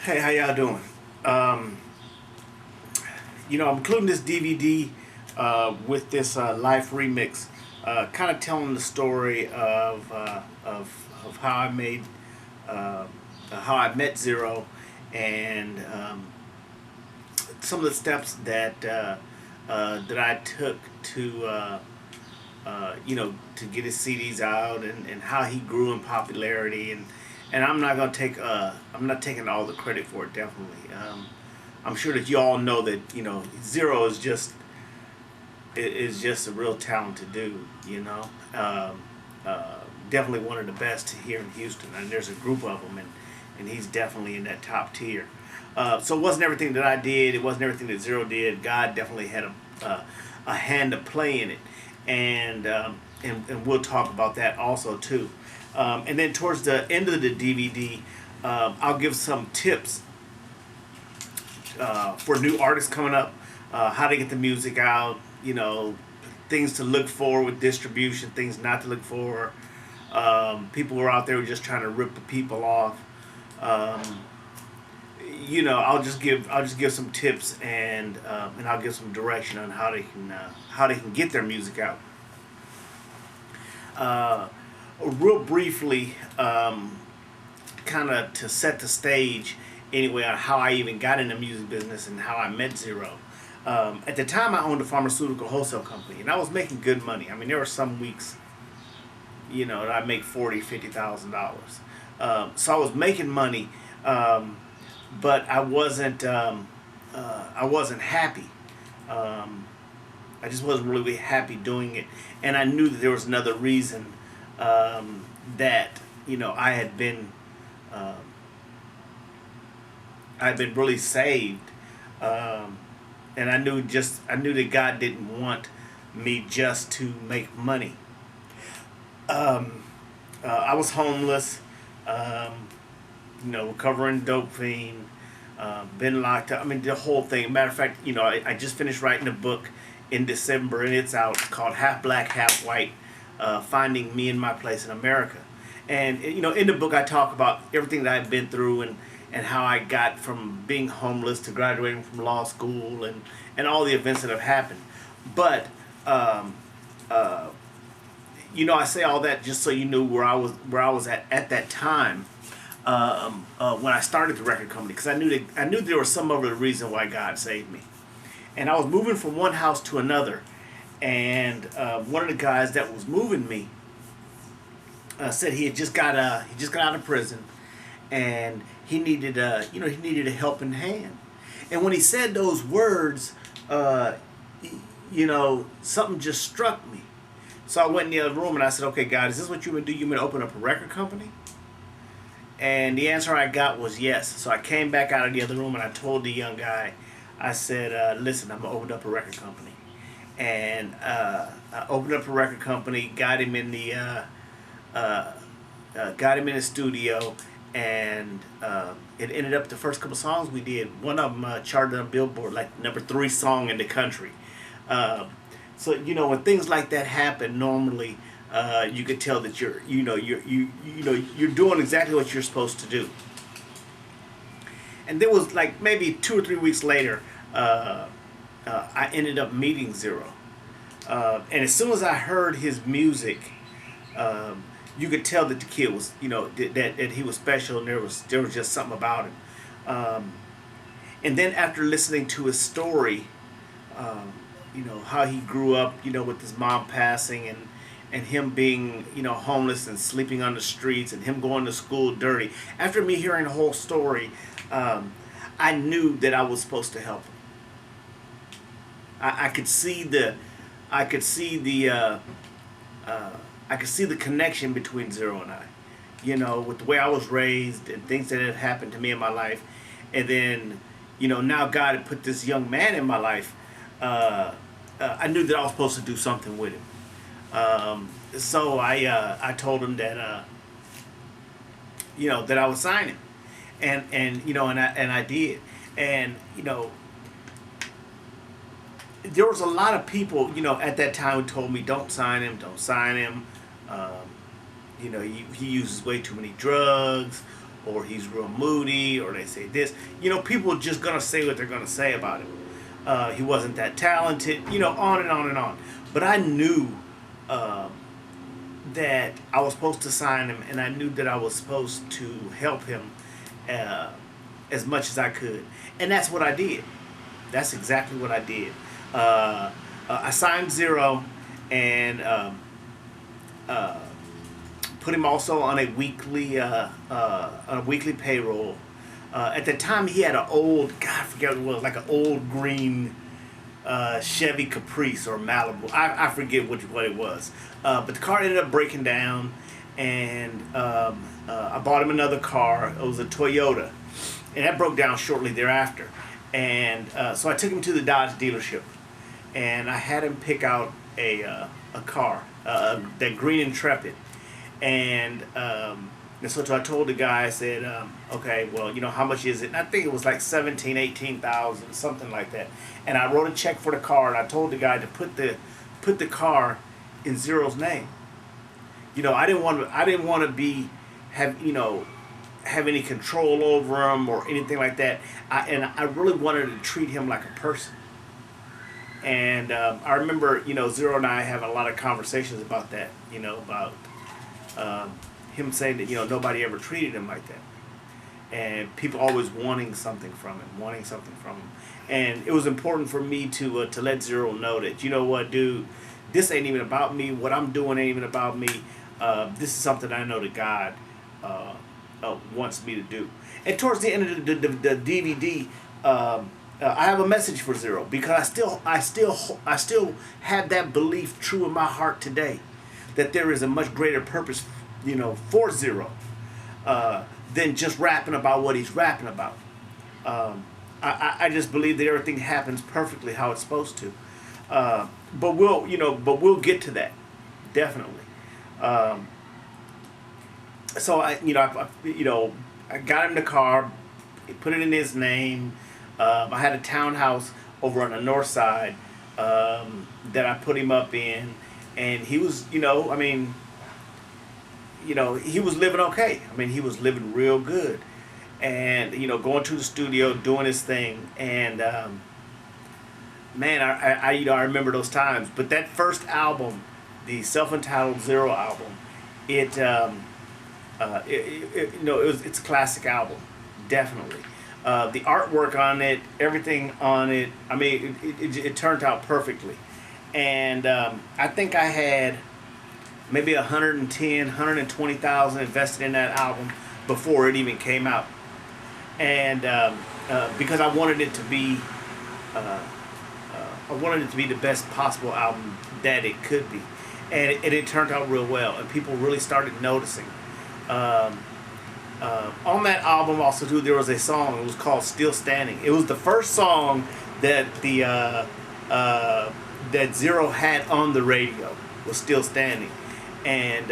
Hey, how y'all doing? Um, I'm including this DVD with this live remix, kind of telling the story of how I made, uh, how I met Zero, and some of the steps that I took to get his CDs out, and how he grew in popularity, and I'm not taking all the credit for it, definitely. I'm sure that you all know that Zero is just a real talented dude. Um, Definitely one of the best here in Houston, and there's a group of them, and he's definitely in that top tier. So it wasn't everything that I did. It wasn't everything that Zero did. God definitely had a hand to play in it, and we'll talk about that also too. And then towards the end of the DVD, I'll give some tips for new artists coming up, how to get the music out, things to look for with distribution, things not to look for. People who are out there who are just trying to rip the people off. Um, I'll just give some tips, and I'll give some direction on how they can get their music out. Uh, Real briefly, kind of to set the stage anyway on how I even got in the music business and how I met Zero. At the time, I owned a pharmaceutical wholesale company, and I was making good money. I mean, there were some weeks, that I make $40,000, $50,000. So I was making money, but I wasn't happy. Um, I just wasn't really happy doing it, and I knew that there was another reason, that I had been. Um, I'd been really saved, um, and I knew that God didn't want me just to make money. Um, I was homeless, um, recovering dope fiend, been locked up. I mean, the whole thing. Matter of fact, I just finished writing a book in December, and it's out. It's called Half Black, Half White: Finding Me and My Place in America. And in the book, I talk about everything that I've been through, and how I got from being homeless to graduating from law school, and all the events that have happened. But um, uh, I say all that just so you knew where I was at that time, when I started the record company, because I knew there was some other reason why God saved me, and I was moving from one house to another, and one of the guys that was moving me said he just got out of prison, and he needed a helping hand. And when he said those words, uh, something just struck me. So I went in the other room and I said, "Okay, God, is this what you want to do? You want to open up a record company?" And the answer I got was yes. So I came back out of the other room and I told the young guy, I said, "Listen, I'm gonna open up a record company." And I opened up a record company, uh, got him in the studio, and it ended up the first couple songs we did. One of them charted on Billboard like number 3 song in the country. Uh, so when things like that happen, normally you could tell that you're doing exactly what you're supposed to do. And there was like maybe 2 or 3 weeks later, I ended up meeting Zero, and as soon as I heard his music, um, you could tell that the kid was, that he was special, and there was just something about him. Um, and then after listening to his story, um, how he grew up, with his mom passing, and him being, homeless and sleeping on the streets, and him going to school dirty. After me hearing the whole story, um, I knew that I was supposed to help him. I could see I could see the, uh, I could see the connection between Zero and I. With the way I was raised and things that had happened to me in my life, and then, now God had put this young man in my life. I knew that I was supposed to do something with him. So I told him that, that I would sign him, and I did. And there was a lot of people, at that time who told me, "Don't sign him, don't sign him. Um, he uses way too many drugs," or he's real moody, or they say this. People are just gonna say what they're gonna say about him. He wasn't that talented. On and on and on. But I knew that I was supposed to sign him, and I knew that I was supposed to help him as much as I could, and that's what I did. That's exactly what I did. I signed Zero, and put him also on a weekly payroll. At the time, he had an old, God, I forget what it was, like an old green Chevy Caprice or Malibu. I forget what it was. But the car ended up breaking down, and I bought him another car. It was a Toyota, and that broke down shortly thereafter. And so I took him to the Dodge dealership, and I had him pick out a car, that green Intrepid. And so I told the guy, I said, okay, well, how much is it? And I think it was like 17, 18,000, something like that. And I wrote a check for the car, and I told the guy to put the car in Zero's name. I didn't want to have any control over him or anything like that. I really wanted to treat him like a person. And I remember, Zero and I having a lot of conversations about that. About him saying that nobody ever treated him like that, and people always wanting something from him, and it was important for me to let Zero know that, what, dude, this ain't even about me. What I'm doing ain't even about me. This is something I know that God wants me to do. And towards the end of the DVD, I have a message for Zero, because I still have that belief true in my heart today, that there is a much greater purpose, for Zero, than just rapping about what he's rapping about. I just believe that everything happens perfectly how it's supposed to. But we'll get to that, definitely. So I got him the car, put it in his name. I had a townhouse over on the north side that I put him up in, and he was, he was living okay. He was living real good, and going to the studio, doing his thing, and man, I remember those times. But that first album, the self-entitled Zero album, it's a classic album, definitely. The artwork on it, everything on it, it turned out perfectly. And I think I had maybe 120,000 invested in that album before it even came out. And because I wanted it to be the best possible album that it could be. And it turned out real well, and people really started noticing. On that album also too, there was a song. It was called "Still Standing." It was the first song that that Zero had on the radio, was "Still Standing," and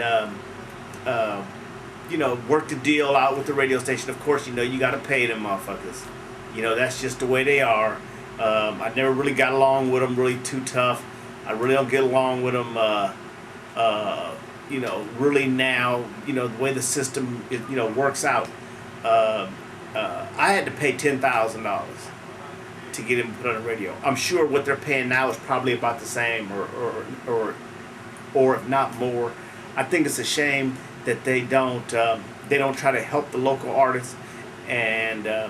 worked the deal out with the radio station. Of course, you got to pay them motherfuckers. That's just the way they are. I never really got along with them, really too tough. I really don't get along with them. Really now, the way the system works out. I had to pay $10,000 to get him put on the radio. I'm sure what they're paying now is probably about the same, or if not more. I think it's a shame that they don't try to help the local artists, and the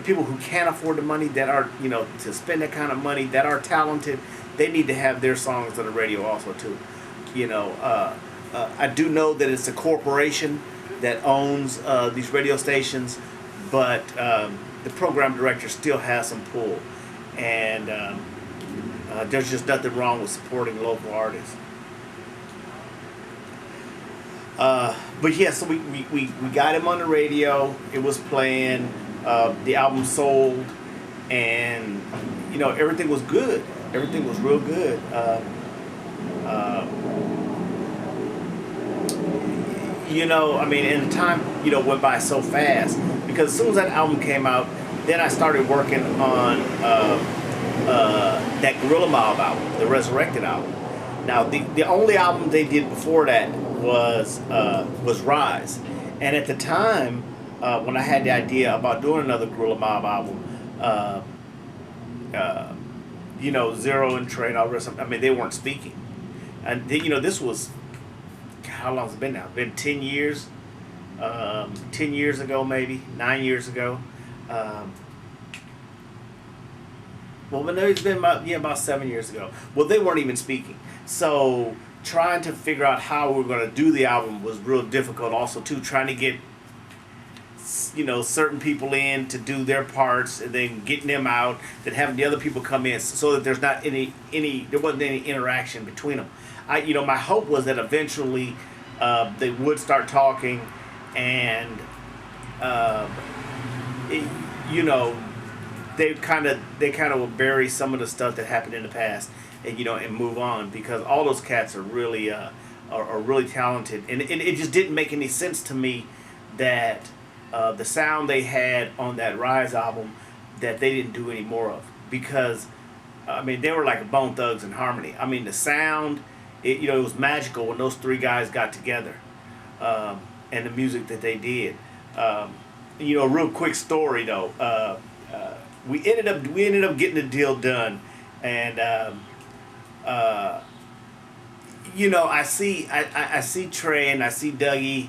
people who can't afford the money, that are to spend that kind of money, that are talented, they need to have their songs on the radio also too. I do know that it's a corporation that owns these radio stations, but the program director still has some pull, and there's just nothing wrong with supporting local artists. But yeah, so we got him on the radio. It was playing. The album sold, and everything was good. Everything was real good. And the time went by so fast, because as soon as that album came out, then I started working on that Gorilla Mob album, the Resurrected album. Now the only album they did before that was Rise, And at the time, when I had the idea about doing another Gorilla Mob album, uh, uh, Zero and Trey and all the rest of them, I mean, they weren't speaking. And, this was, how long has it been now? It's been 10 years? 10 years ago, maybe, 9 years ago. Well, but no, it's been about 7 years ago. Well, they weren't even speaking. So trying to figure out how we were going to do the album was real difficult. Also, too, trying to get certain people in to do their parts, and then getting them out, then having the other people come in, so that there's not there wasn't any interaction between them. My hope was that eventually they would start talking, and it, they kind of will bury some of the stuff that happened in the past, and move on, because all those cats are really are really talented, and it just didn't make any sense to me that the sound they had on that Rise album that they didn't do any more of, because I mean, they were like Bone Thugs and Harmony. I mean, the sound, it was magical when those three guys got together, and the music that they did. A real quick story though. We ended up getting the deal done, and I see Trey and I see Dougie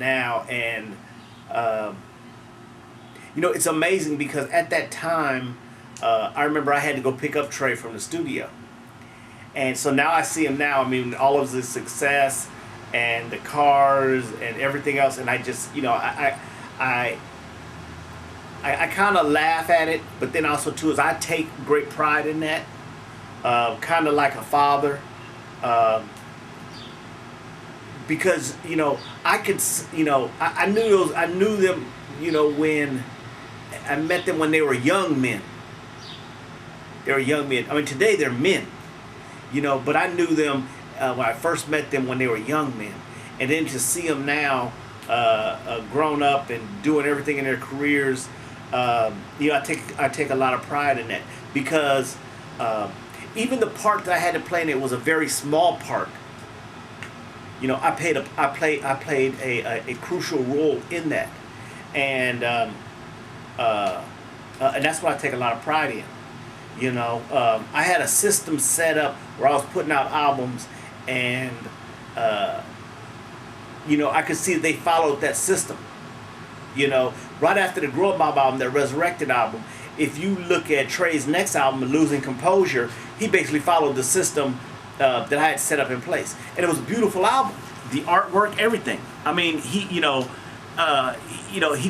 now, and it's amazing, because at that time I remember I had to go pick up Trey from the studio, and so now I see him now. I mean, all of his success and the cars and everything else, and I just I kind of laugh at it, but then also too is I take great pride in that, kind of like a father, because I could I knew them when I met them when they were young men. They were young men. I mean, today they're men, but I knew them when I first met them when they were young men, and then to see them now grown up and doing everything in their careers. I take a lot of pride in that, because even the part that I had to play in it was a very small part. I played a crucial role in that, and that's what I take a lot of pride in. I had a system set up where I was putting out albums, and I could see that they followed that system. Right after the Gorilla Mob album, that Resurrected album, if you look at Trey's next album, Losing Composure, he basically followed the system that I had set up in place, and it was a beautiful album. The artwork, everything. I mean, he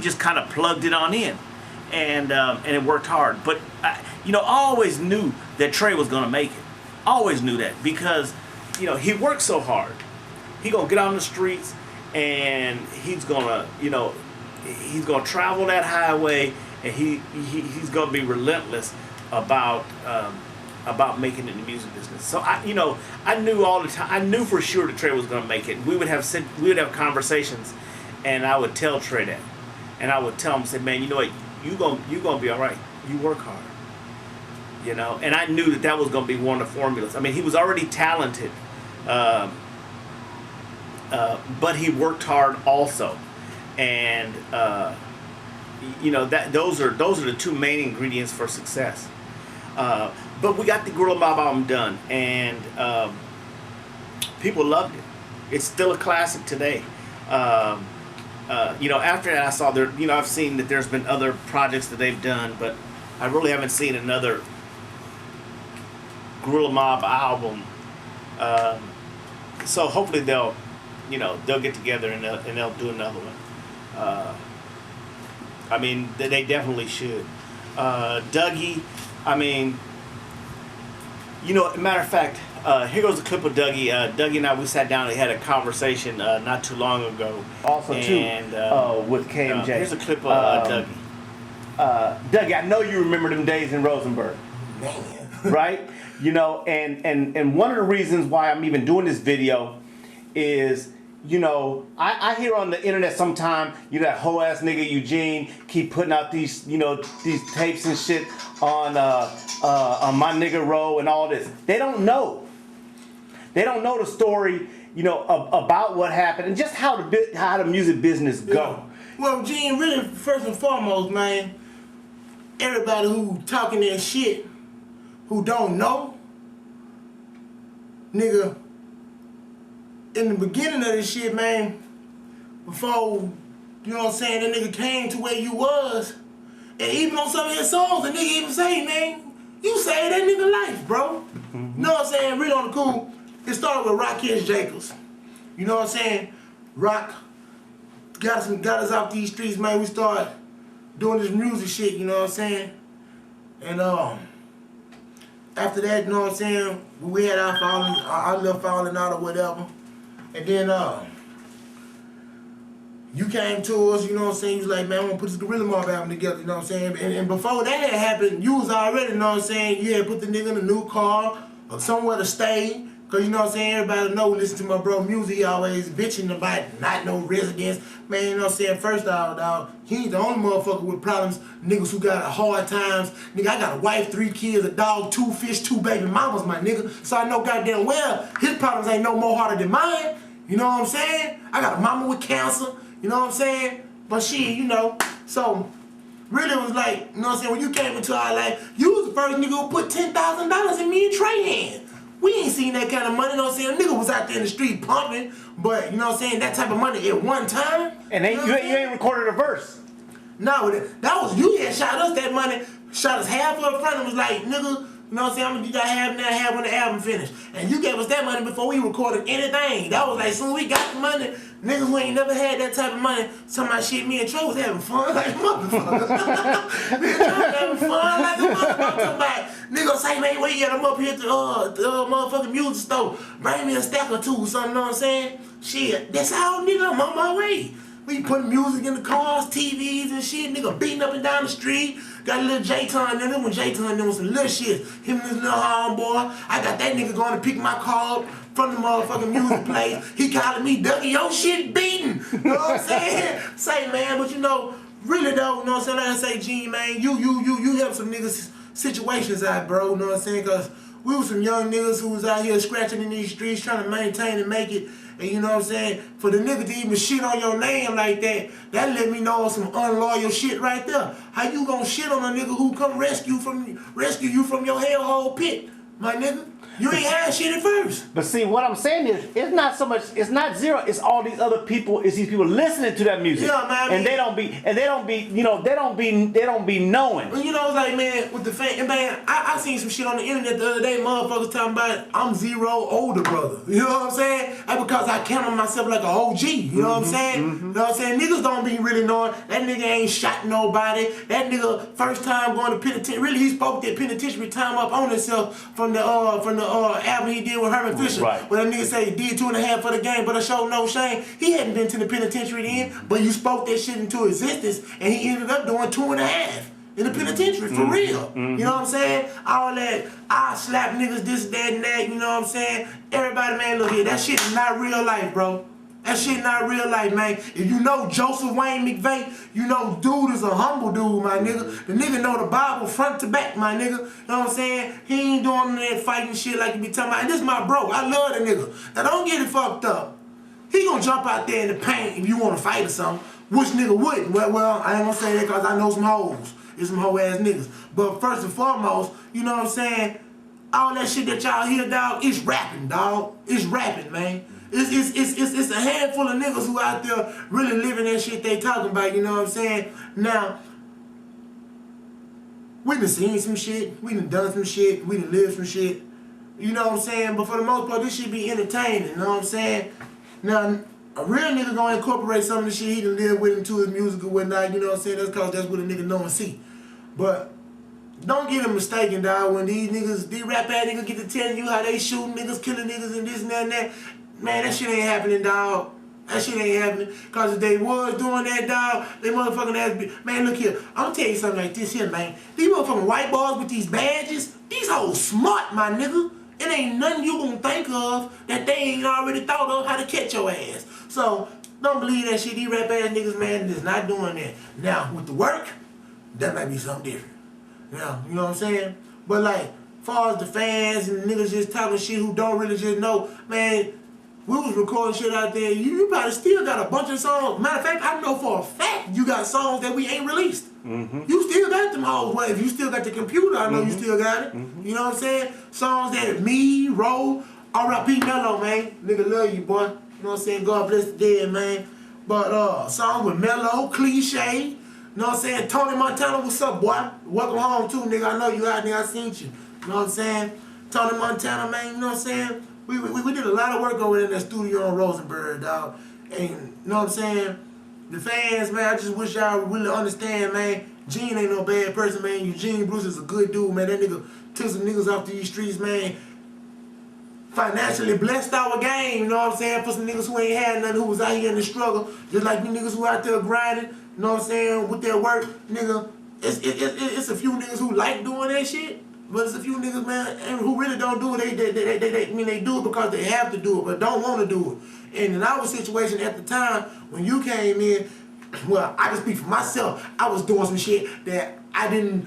just kind of plugged it on in, and it worked hard. But I always knew that Trey was gonna make it. Always knew that, because he worked so hard. He gonna get on the streets, and he's gonna travel that highway, and he's gonna be relentless about making it in the music business. So I knew all the time. I knew for sure that Trey was gonna make it. We would have conversations, and I would tell Trey that, and I would tell him, say, man, you know what, you gonna be all right. You work hard. And I knew that was gonna be one of the formulas. I mean, he was already talented, but he worked hard also. And those are the two main ingredients for success. But we got the Gorilla Mob album done, and people loved it. It's still a classic today. After that, I saw I've seen that there's been other projects that they've done, but I really haven't seen another Gorilla Mob album. So hopefully they'll get together and they'll do another one. I mean, they definitely should. Dougie, I mean, matter of fact, here goes a clip of Dougie. Dougie and I, we sat down and had a conversation not too long ago. Also, with KMJ. Here's a clip of Dougie. Dougie, I know you remember them days in Rosenberg. Man. Right? And one of the reasons why I'm even doing this video is, I hear on the internet sometime, that whole ass nigga Eugene keep putting out these tapes and shit on My Nigga Row and all this. They don't know. They don't know the story about what happened and just how the music business go. Well, Gene, really, first and foremost, man, everybody who talking that shit, who don't know, nigga, in the beginning of this shit, man, before, you know what I'm saying, that nigga came to where you was, and even on some of his songs, the nigga even say, man, you saved that nigga life, bro. You know what I'm saying? Really on the cool. It started with Rakesh Jacobs. You know what I'm saying? Rock got us off these streets, man. We started doing this music shit, you know what I'm saying? And after that, you know what I'm saying, we had our little falling out or whatever. And then you came to us, you know what I'm saying, you was like, man, I want to put this Gorilla Mob album together, you know what I'm saying? And before that had happened, you was already, you know what I'm saying, you had put the nigga in a new car or somewhere to stay. Cause you know what I'm saying, everybody know, listen to my bro music, he always bitching about not no residence. Man, you know what I'm saying, first off, dog, he ain't the only motherfucker with problems, niggas who got hard times. Nigga, I got a wife, 3 kids, a dog, 2 fish, 2 baby mamas, my nigga. So I know goddamn well, his problems ain't no more harder than mine. You know what I'm saying? I got a mama with cancer, you know what I'm saying? But shit, you know, so really it was like, you know what I'm saying, when you came into our life, you was the first nigga who put $10,000 in me and Trey hands. We ain't seen that kind of money, you know what I'm saying? A nigga was out there in the street pumping, but you know what I'm saying, that type of money at one time. And you ain't recorded a verse. No, that was, you had shot us that money, shot us half up front and was like, nigga, you know what I'm saying, I'm gonna do that half now, half when the album finished. And you gave us that money before we recorded anything. That was like, as soon as we got the money, niggas who ain't never had that type of money, some of my shit, me and Trey was having fun like a motherfucker. Me and Trey was having fun like a motherfucker. I'm talking about, nigga say, man, wait, yeah, I'm up here at the motherfucking music store. Bring me a stack or two or something, you know what I'm saying? Shit, that's how, nigga, I'm on my way. We putting music in the cars, TVs and shit, nigga beating up and down the street. Got a little J-Ton in them, when J-Ton in was some little shit. Him and his little homeboy. I got that nigga going to pick my car up from the motherfucking music place. He calling me, Dougie, your shit beating. You know what I'm saying? Say, man, but you know, really though, you know what I'm saying? Like I say, Gene, man, you help some niggas situations out, bro, you know what I'm saying? Cause we was some young niggas who was out here scratching in these streets trying to maintain and make it. And you know what I'm saying? For the nigga to even shit on your name like that, that let me know some unloyal shit right there. How you gonna shit on a nigga who come rescue you from your hellhole pit, my nigga? You ain't had shit at first. But see, what I'm saying is, it's not so much, it's not zero, it's all these other people, it's these people listening to that music. Yeah, man. And they don't be knowing. Well, you know, it's like, man, with the fan, man, I seen some shit on the internet the other day, motherfuckers talking about I'm Zero older brother. You know what I'm saying? That's because I count myself like an OG. You know what I'm saying? You know what I'm saying? Niggas don't be really knowing that nigga ain't shot nobody. That nigga first time going to penitentiary, really he spoke that penitentiary time up on himself from the album he did with Herman Fisher. Right. Where that nigga say he did 2.5 for the game, but I showed no shame. He hadn't been to the penitentiary then, but you spoke that shit into existence, and he ended up doing 2.5 in the penitentiary, for real. You know what I'm saying? All that, I slap niggas, this, that, and that, you know what I'm saying? Everybody, man, look here, that shit is not real life, bro. That shit not real life, man. If you know Joseph Wayne McVeigh, you know dude is a humble dude, my nigga. The nigga know the Bible front to back, my nigga. You know what I'm saying? He ain't doing that fighting shit like you be talking about. And this is my bro. I love the nigga. Now don't get it fucked up. He gonna jump out there in the paint if you wanna fight or something. Which nigga wouldn't? Well, I ain't gonna say that because I know some hoes. It's some hoe ass niggas. But first and foremost, you know what I'm saying? All that shit that y'all hear, dog, it's rapping, dog. It's rapping, man. It's a handful of niggas who out there really living that shit they talking about, you know what I'm saying? Now, we done seen some shit, we done some shit, we done lived some shit, you know what I'm saying? But for the most part, this shit be entertaining, you know what I'm saying? Now, a real nigga gonna incorporate some of the shit he done lived with into his music or whatnot, you know what I'm saying? That's cause that's what a nigga know and see. But don't get it mistaken, dog, when these rap ass niggas get to telling you how they shooting niggas, killing niggas and this and that and that. Man, that shit ain't happening, dog. That shit ain't happening. Cause if they was doing that, dog, they motherfucking ass man, look here. I'm gonna tell you something like this here, man. These motherfucking white boys with these badges, these hoes smart, my nigga. It ain't nothing you gonna think of that they ain't already thought of how to catch your ass. So, don't believe that shit. These rap ass niggas, man, is not doing that. Now, with the work, that might be something different. Now, you know what I'm saying? But like, far as the fans and niggas just talking shit who don't really just know, man, we was recording shit out there. You probably still got a bunch of songs. Matter of fact, I know for a fact you got songs that we ain't released. You still got them hoes. Well, if you still got the computer, I know you still got it. You know what I'm saying? Songs that me, Ro, R.I.P. Mello, man. Nigga love you, boy. You know what I'm saying? God bless the dead, man. But songs with Mello, Cliche. You know what I'm saying? Tony Montana, what's up, boy? Welcome home too, nigga. I know you out, nigga. I seen you. You know what I'm saying? Tony Montana, man. You know what I'm saying? We did a lot of work over there in that studio in Rosenberg, dog. And you know what I'm saying? The fans, man, I just wish y'all really understand, man. Gene ain't no bad person, man. Eugene Bruce is a good dude, man. That nigga took some niggas off these streets, man. Financially blessed our game, you know what I'm saying? For some niggas who ain't had nothing, who was out here in the struggle. Just like we niggas who out there grinding, you know what I'm saying, with their work, nigga. It's a few niggas who like doing that shit. But it's a few niggas, man, who really don't do it. They do it because they have to do it, but don't want to do it. And in our situation at the time, when you came in, well, I can speak for myself. I was doing some shit that I didn't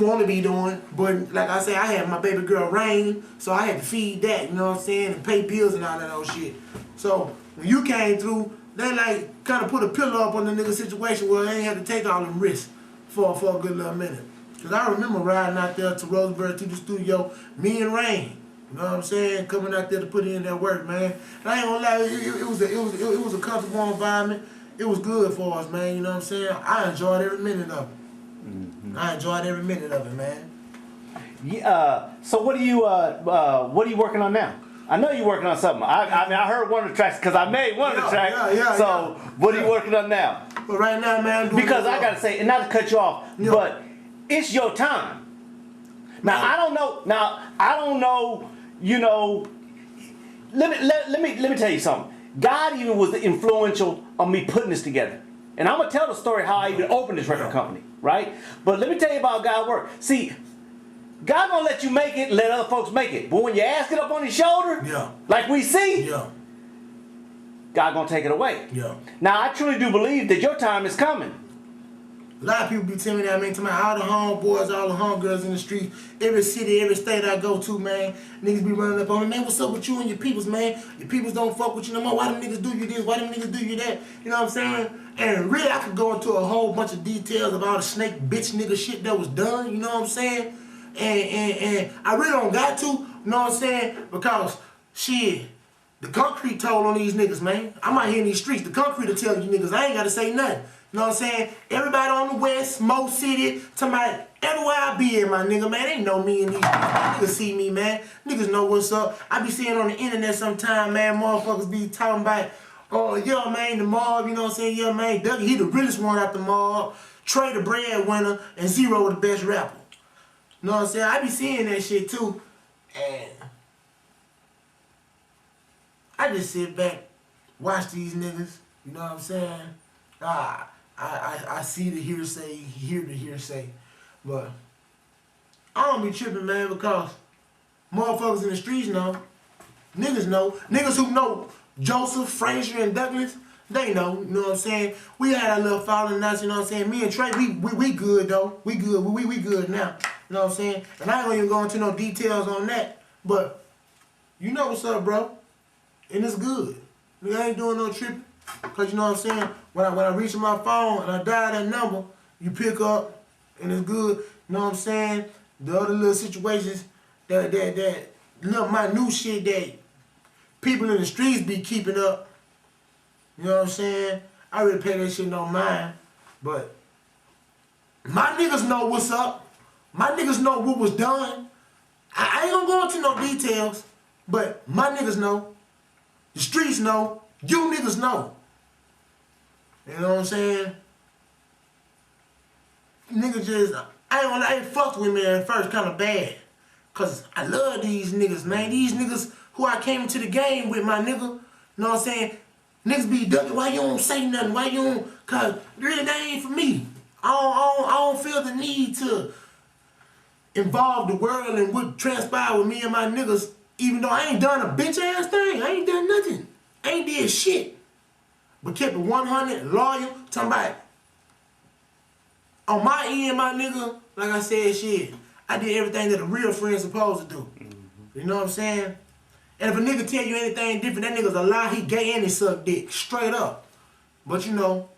want to be doing. But like I said, I had my baby girl Rain, so I had to feed that, you know what I'm saying, and pay bills and all that old shit. So when you came through, they like kind of put a pillow up on the nigga situation where they ain't had to take all them risks for a good little minute. Cause I remember riding out there to Roseburg to the studio, me and Rain. You know what I'm saying? Coming out there to put in that work, man. And I ain't gonna lie, it was a comfortable environment. It was good for us, man. You know what I'm saying? I enjoyed every minute of it. I enjoyed every minute of it, man. Yeah. So what are you working on now? I know you're working on something. I mean, I heard one of the tracks because I made one of the tracks. So what are you working on now? But right now, man, I'm because I gotta say, and not to cut you off, but it's your time. Now I don't know. You know, let me tell you something. God even was influential on me putting this together, and I'm gonna tell the story how I even opened this record company, right? But let me tell you about God's work. See, God gonna let you make it, let other folks make it. But when your ass get up on his shoulder, like we see, God gonna take it away. Now I truly do believe that your time is coming. A lot of people be telling me that, man, all the homeboys, all the homegirls in the streets, every city, every state I go to, man, niggas be running up on me, man, what's up with you and your peoples, man? Your peoples don't fuck with you no more. Why them niggas do you this? Why them niggas do you that? You know what I'm saying? And really, I could go into a whole bunch of details about all the snake bitch nigga shit that was done, you know what I'm saying? And I really don't got to, you know what I'm saying? Because, shit, the concrete told on these niggas, man. I'm out here in these streets. The concrete will tell you niggas, I ain't got to say nothing. You know what I'm saying? Everybody on the West, Mo City, somebody, everywhere I be at, my nigga, man, they know me and these niggas see me, man. Niggas know what's up. I be seeing on the internet sometime, man, motherfuckers be talking about, oh, yeah, man, the mob, you know what I'm saying? Yeah, man, Dougie, he the realest one out the mob. Trey the breadwinner, and Zero the best rapper. You know what I'm saying? I be seeing that shit, too. And I just sit back, watch these niggas, you know what I'm saying? I see the hearsay, hear the hearsay, but I don't be tripping, man, because motherfuckers in the streets know. Niggas who know Joseph, Frazier, and Douglas, they know, you know what I'm saying? We had our little following us, you know what I'm saying? Me and Trey, we good, though. We good, we good now, you know what I'm saying? And I ain't gonna even go into no details on that, but you know what's up, bro, and it's good. Nigga, I ain't doing no tripping. Cause you know what I'm saying? When I reach my phone and I dial that number, you pick up and it's good. You know what I'm saying? The other little situations that little minute shit that people in the streets be keeping up. You know what I'm saying? I really pay that shit no mind. But my niggas know what's up. My niggas know what was done. I ain't gonna go into no details, but my niggas know. The streets know. You niggas know. You know what I'm saying? Niggas just, I ain't fucked with me at first kind of bad. Cause I love these niggas, man. These niggas who I came into the game with, my nigga. You know what I'm saying? Niggas be ducking, why you don't say nothing? Why you don't, cause really that ain't for me. I don't feel the need to involve the world in what transpired with me and my niggas, even though I ain't done a bitch ass thing. I ain't done nothing. I ain't did shit. But kept it 100, loyal, talking about on my end, my nigga, like I said, shit, I did everything that a real friend's supposed to do. You know what I'm saying? And if a nigga tell you anything different, that nigga's a lie. He gay and he suck dick. Straight up. But you know,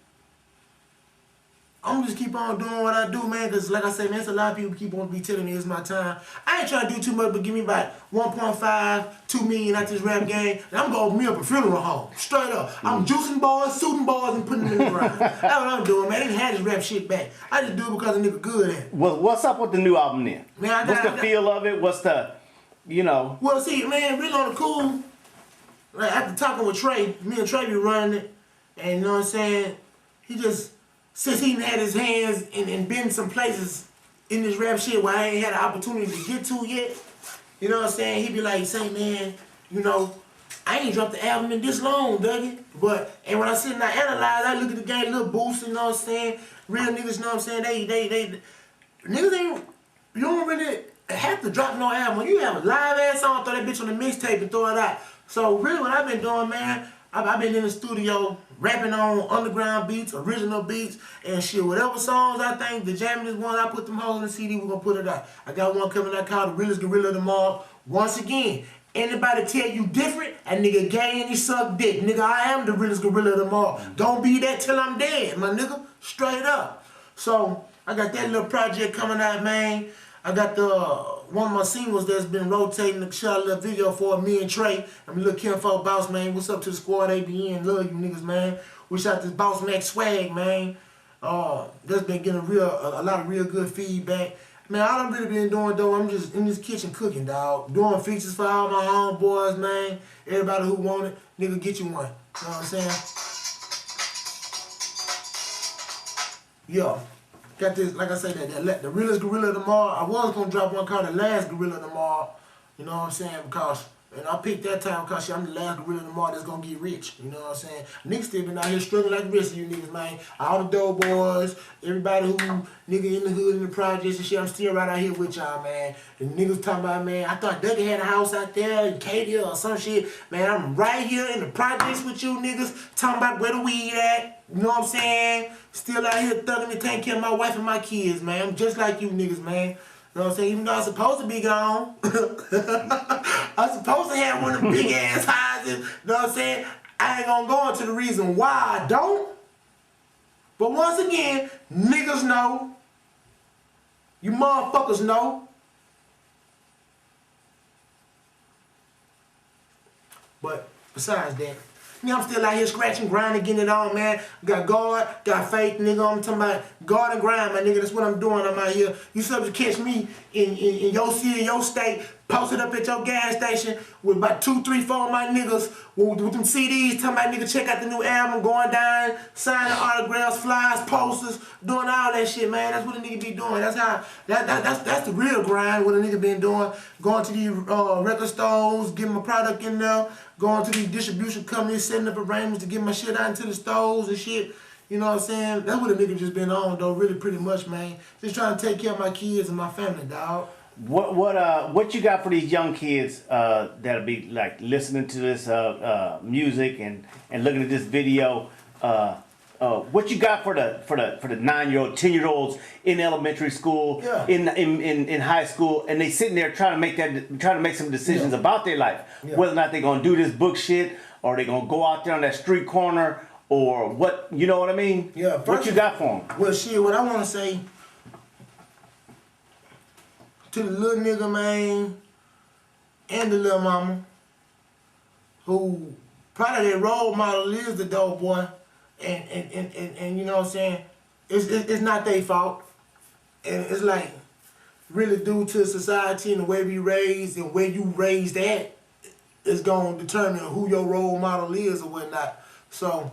I'm just keep on doing what I do, man, because like I said, man, there's a lot of people keep on be telling me it's my time. I ain't trying to do too much, but give me about 1.5, 2 million out this rap game, and I'm gonna open me up a funeral home. Straight up. I'm juicing boys, shooting boys, and putting them in the ground. That's what I'm doing, man. I ain't had this rap shit back. I just do it because a nigga good at it. What's up with the new album then? Man, What's the feel of it? What's the, you know? Well, see, man, really on the cool, like after talking with Trey, me and Trey be running it, and you know what I'm saying, he just, since he had his hands and been some places in this rap shit where I ain't had an opportunity to get to yet, you know what I'm saying, he be like, say, man, you know, I ain't dropped the album in this long, Dougie. But, and when I sit and I analyze, I look at the game, little boost, you know what I'm saying, real niggas, you know what I'm saying, they niggas ain't, you don't really have to drop no album. When you have a live ass song, throw that bitch on the mixtape and throw it out. So really what I've been doing, man, I've been in the studio rapping on underground beats, original beats, and shit. Whatever songs I think, the jammingest ones, I put them hoes in the CD, we're gonna put it out. I got one coming out called The Realest Gorilla of Them All. Once again, anybody tell you different, a nigga gay and he suck dick. Nigga, I am the realest gorilla of them all. Don't be that till I'm dead, my nigga. Straight up. So, I got that little project coming out, man. I got the one of my singles that's been rotating, the shot a little video for me and Trey. I'm little Kinfolk Boss, man. What's up to the squad, ABN? Love you niggas, man. We shot this Boss Max swag, man. That's been getting a lot of real good feedback. Man, all I'm really been doing, though, I'm just in this kitchen cooking, dog. Doing features for all my homeboys, man. Everybody who want it, nigga, get you one. You know what I'm saying? Yo. Got this, like I said, the realest gorilla of them all. I was gonna drop one called the last gorilla of them all. You know what I'm saying? Because, and I picked that time because I'm the last gorilla of them all that's gonna get rich. You know what I'm saying? Niggas still been out here struggling like the rest of you niggas, man. All the dope boys, everybody who nigga in the hood, in the projects and shit, I'm still right out here with y'all, man. The niggas talking about, man, I thought Dougie had a house out there in Katie or some shit. Man, I'm right here in the projects with you niggas, talking about where the weed at. You know what I'm saying? Still out here thugging and taking care of my wife and my kids, man. I'm just like you niggas, man. You know what I'm saying? Even though I'm supposed to be gone. I'm supposed to have one of them big ass houses. You know what I'm saying? I ain't gonna go into the reason why I don't. But once again, niggas know. You motherfuckers know. But besides that, I'm still out here scratching, grinding, getting it on, man. Got God, got faith, nigga. I'm talking about God and grind, my nigga. That's what I'm doing. I'm out here. You supposed to catch me in your city, your state, posted up at your gas station with about 2, 3, 4 of my niggas with them CDs, talking about, nigga, check out the new album, going down, signing autographs, flyers, posters, doing all that shit, man. That's what a nigga be doing. That's how, that's the real grind, what a nigga been doing. Going to these record stores, getting my product in there, going to these distribution companies, setting up arrangements to get my shit out into the stores and shit. You know what I'm saying? That's what a nigga just been on, though, really pretty much, man. Just trying to take care of my kids and my family, dog. What you got for these young kids that'll be like listening to this music and looking at this video? What you got for the 9-year-old, 10-year-olds in elementary school, Yeah. in high school, and they sitting there trying to make some decisions about their life, whether or not they're gonna do this book shit or they gonna go out there on that street corner or what, you know what I mean? Yeah. What you got for them? Well, shit, what I want to say to the little nigga, man, and the little mama, who probably their role model is the dope boy, and you know what I'm saying, it's not their fault, and it's like really due to society and the way we raised and where you raised at is gonna determine who your role model is or whatnot. So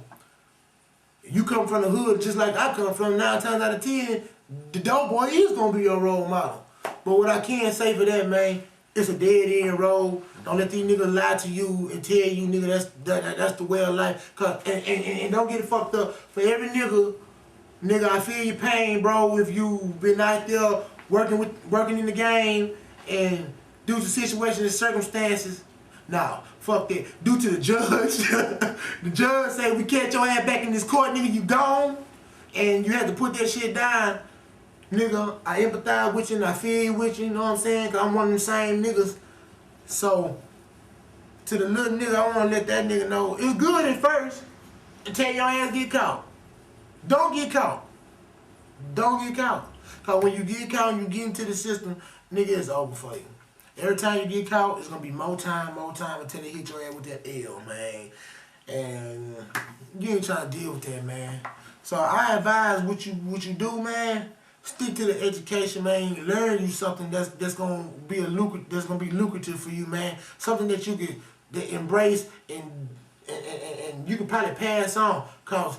you come from the hood just like I come from, 9 times out of 10, the dope boy is gonna be your role model. But what I can say for that, man, it's a dead end road. Don't let these niggas lie to you and tell you, nigga, that's the way of life. And don't get it fucked up. For every nigga, I feel your pain, bro, if you been out there working in the game and due to situations and circumstances, nah, fuck that. Due to the judge, the judge say we catch your ass back in this court, nigga, you gone, and you have to put that shit down. Nigga, I empathize with you and I feel with you, you know what I'm saying? Cause I'm one of them same niggas. So, to the little nigga, I wanna let that nigga know it's good at first until your ass get caught. Don't get caught. Don't get caught. Cause when you get caught and you get into the system, nigga, it's over for you. Every time you get caught, it's gonna be more time until they hit your ass with that L, man. And you ain't trying to deal with that, man. So I advise what you do, man. Stick to the education, man. Learn you something that's gonna be lucrative for you, man. Something that you can embrace and you can probably pass on. Cause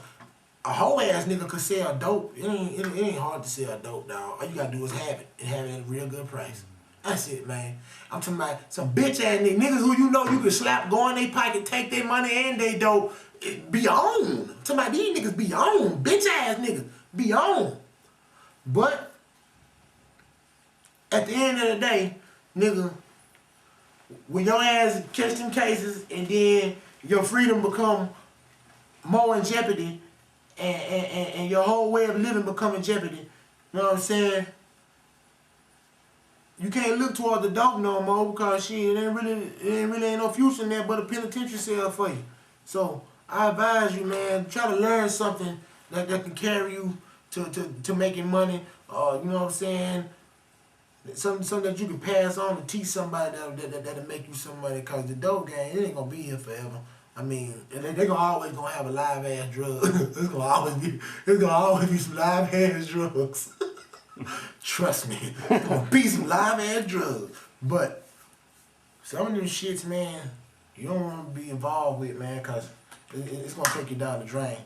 a whole ass nigga could sell dope. It ain't hard to sell dope, dog. All you gotta do is have it and have it at a real good price. That's it, man. I'm talking about some bitch ass niggas who you know you can slap, go in their pocket, take their money and they dope, be on. I'm talking about these niggas be on. Bitch ass niggas be on. But at the end of the day, nigga, when your ass catch them cases and then your freedom become more in jeopardy and your whole way of living become in jeopardy, you know what I'm saying? You can't look toward the dope no more because shit, it ain't really no future in there but a penitentiary cell for you. So I advise you, man, try to learn something that can carry you to making money. You know what I'm saying? Something that you can pass on to teach somebody that'll make you some money. Cause the dope game, it ain't gonna be here forever. I mean, they always gonna have a live ass drug. It's gonna always be some live ass drugs. Trust me, it's gonna be some live ass drugs. But some of them shits, man, you don't want to be involved with, man, cause it's gonna take you down the drain.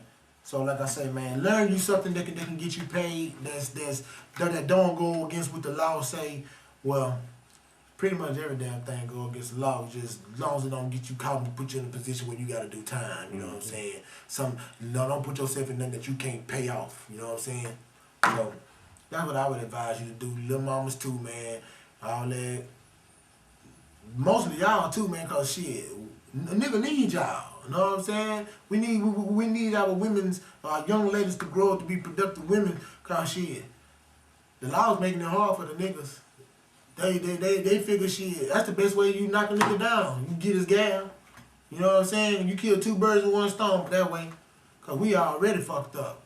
So like I say, man, learn you something that can get you paid. That don't go against what the law say. Well, pretty much every damn thing go against the law, just as long as it don't get you caught and put you in a position where you gotta do time. You know what I'm saying? Don't put yourself in nothing that you can't pay off. You know what I'm saying? So that's what I would advise you to do. Little mamas too, man. All that. Mostly y'all too, man, cause shit, a nigga need y'all. You know what I'm saying? We need our women's, young ladies to grow up to be productive women. Cause shit, the law's making it hard for the niggas. They figure shit. That's the best way you knock a nigga down. You get his gal. You know what I'm saying? You kill two birds with one stone that way. Cause we already fucked up.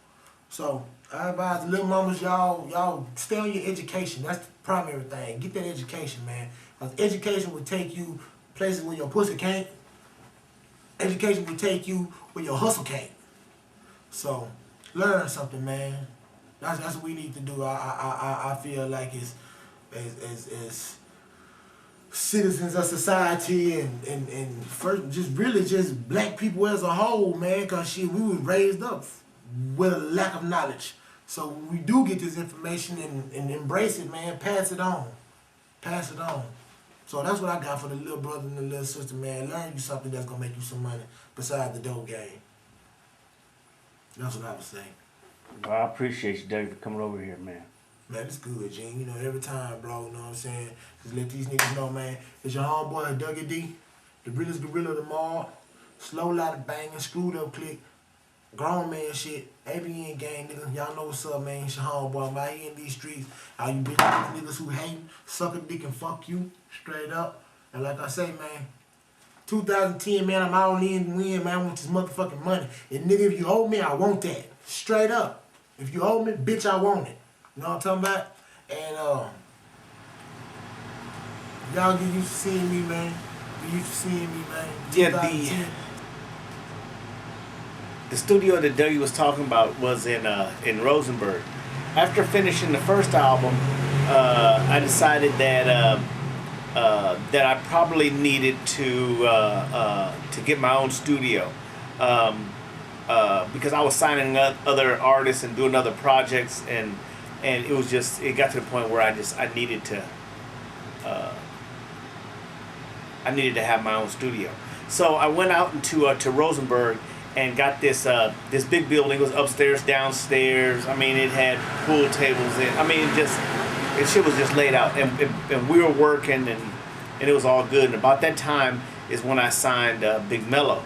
So I advise the little mamas, y'all stay on your education. That's the primary thing. Get that education, man. Cause education will take you places where your pussy can't. Education will take you where your hustle can't. So learn something, man. That's what we need to do. I feel like as citizens of society and first just black people as a whole, man, cause shit, we were raised up with a lack of knowledge. So when we do get this information and embrace it, man, pass it on. Pass it on. So that's what I got for the little brother and the little sister, man. Learn you something that's gonna make you some money besides the dope game. That's what I would say. Well, I appreciate you, Dave, for coming over here, man. Man, it's good, Gene. You know, every time, bro, you know what I'm saying? Just let these niggas know, man. It's your homeboy, Dougie D, the realest gorilla of them all. Slow, lot of banging, screwed up click. Grown man shit, ABN gang, nigga. Y'all know what's up, man. It's your homeboy. I'm out here in these streets. All you bitch niggas who hate, suck a dick and fuck you, straight up. And like I say, man, 2010, man, I'm all in to win, man. I want this motherfucking money. And nigga, if you owe me, I want that. Straight up. If you owe me, bitch, I want it. You know what I'm talking about? And y'all get used to seeing me, man. Get used to seeing me, man. Yeah, the studio that Dougie was talking about was in Rosenberg. After finishing the first album, I decided that I probably needed to get my own studio because I was signing up other artists and doing other projects, and it got to the point where I needed to have my own studio. So I went out to Rosenberg and got this big building. It was upstairs, downstairs. I mean, it had pool tables in. I mean, shit was just laid out, and we were working, and it was all good. And about that time is when I signed Big Mello.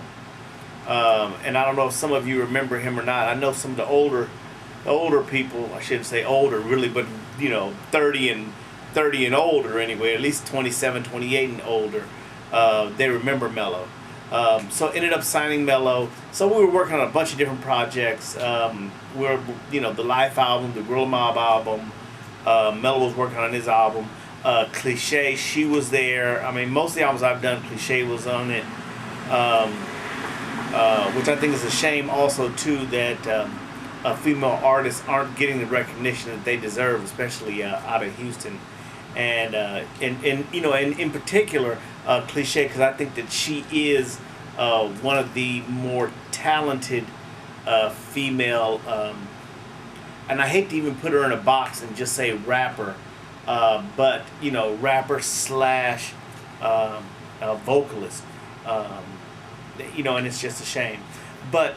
And I don't know if some of you remember him or not. I know some of the older people. I shouldn't say older really, but you know, 30 and older anyway. At least 27, 28 and older. they remember Mello. So ended up signing Mello. So we were working on a bunch of different projects. We were, the Life album, the Gorilla Mob album. Mello was working on his album. Cliche, she was there. I mean, most of the albums I've done, Cliche was on it. Which I think is a shame also too that female artists aren't getting the recognition that they deserve, especially out of Houston, and in particular Cliche, because I think that she is one of the more talented female, and I hate to even put her in a box and just say rapper, but rapper slash vocalist. And it's just a shame. But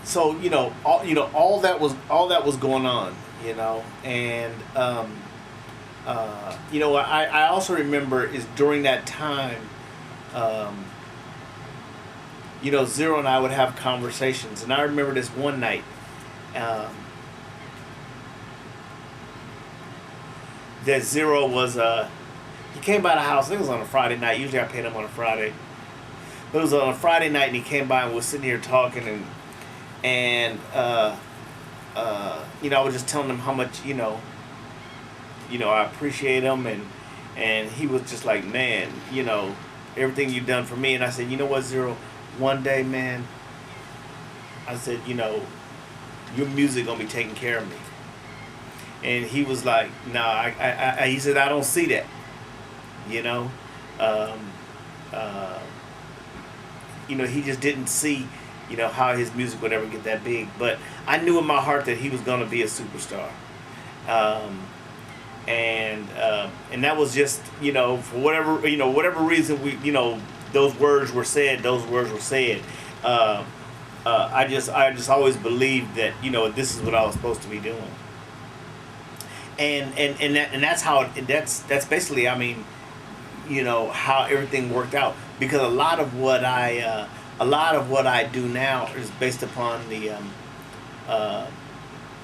so all that was going on, and I also remember is during that time, Zero and I would have conversations, and I remember this one night. That Zero was he came by the house. I think it was on a Friday night. Usually I paid him on a Friday. But it was on a Friday night, and he came by and was sitting here talking, and I was just telling him how much I appreciate him, and he was just like, man, everything you've done for me. And I said, you know what, Zero, one day, man, I said, your music gonna be taking care of me. And he was like, nah, he said, I don't see that. He just didn't see, how his music would ever get that big. But I knew in my heart that he was going to be a superstar. And that was just, for whatever reason those words were said. I just always believed that, this is what I was supposed to be doing. And that's basically, I mean, how everything worked out, because a lot of what I do now is based upon the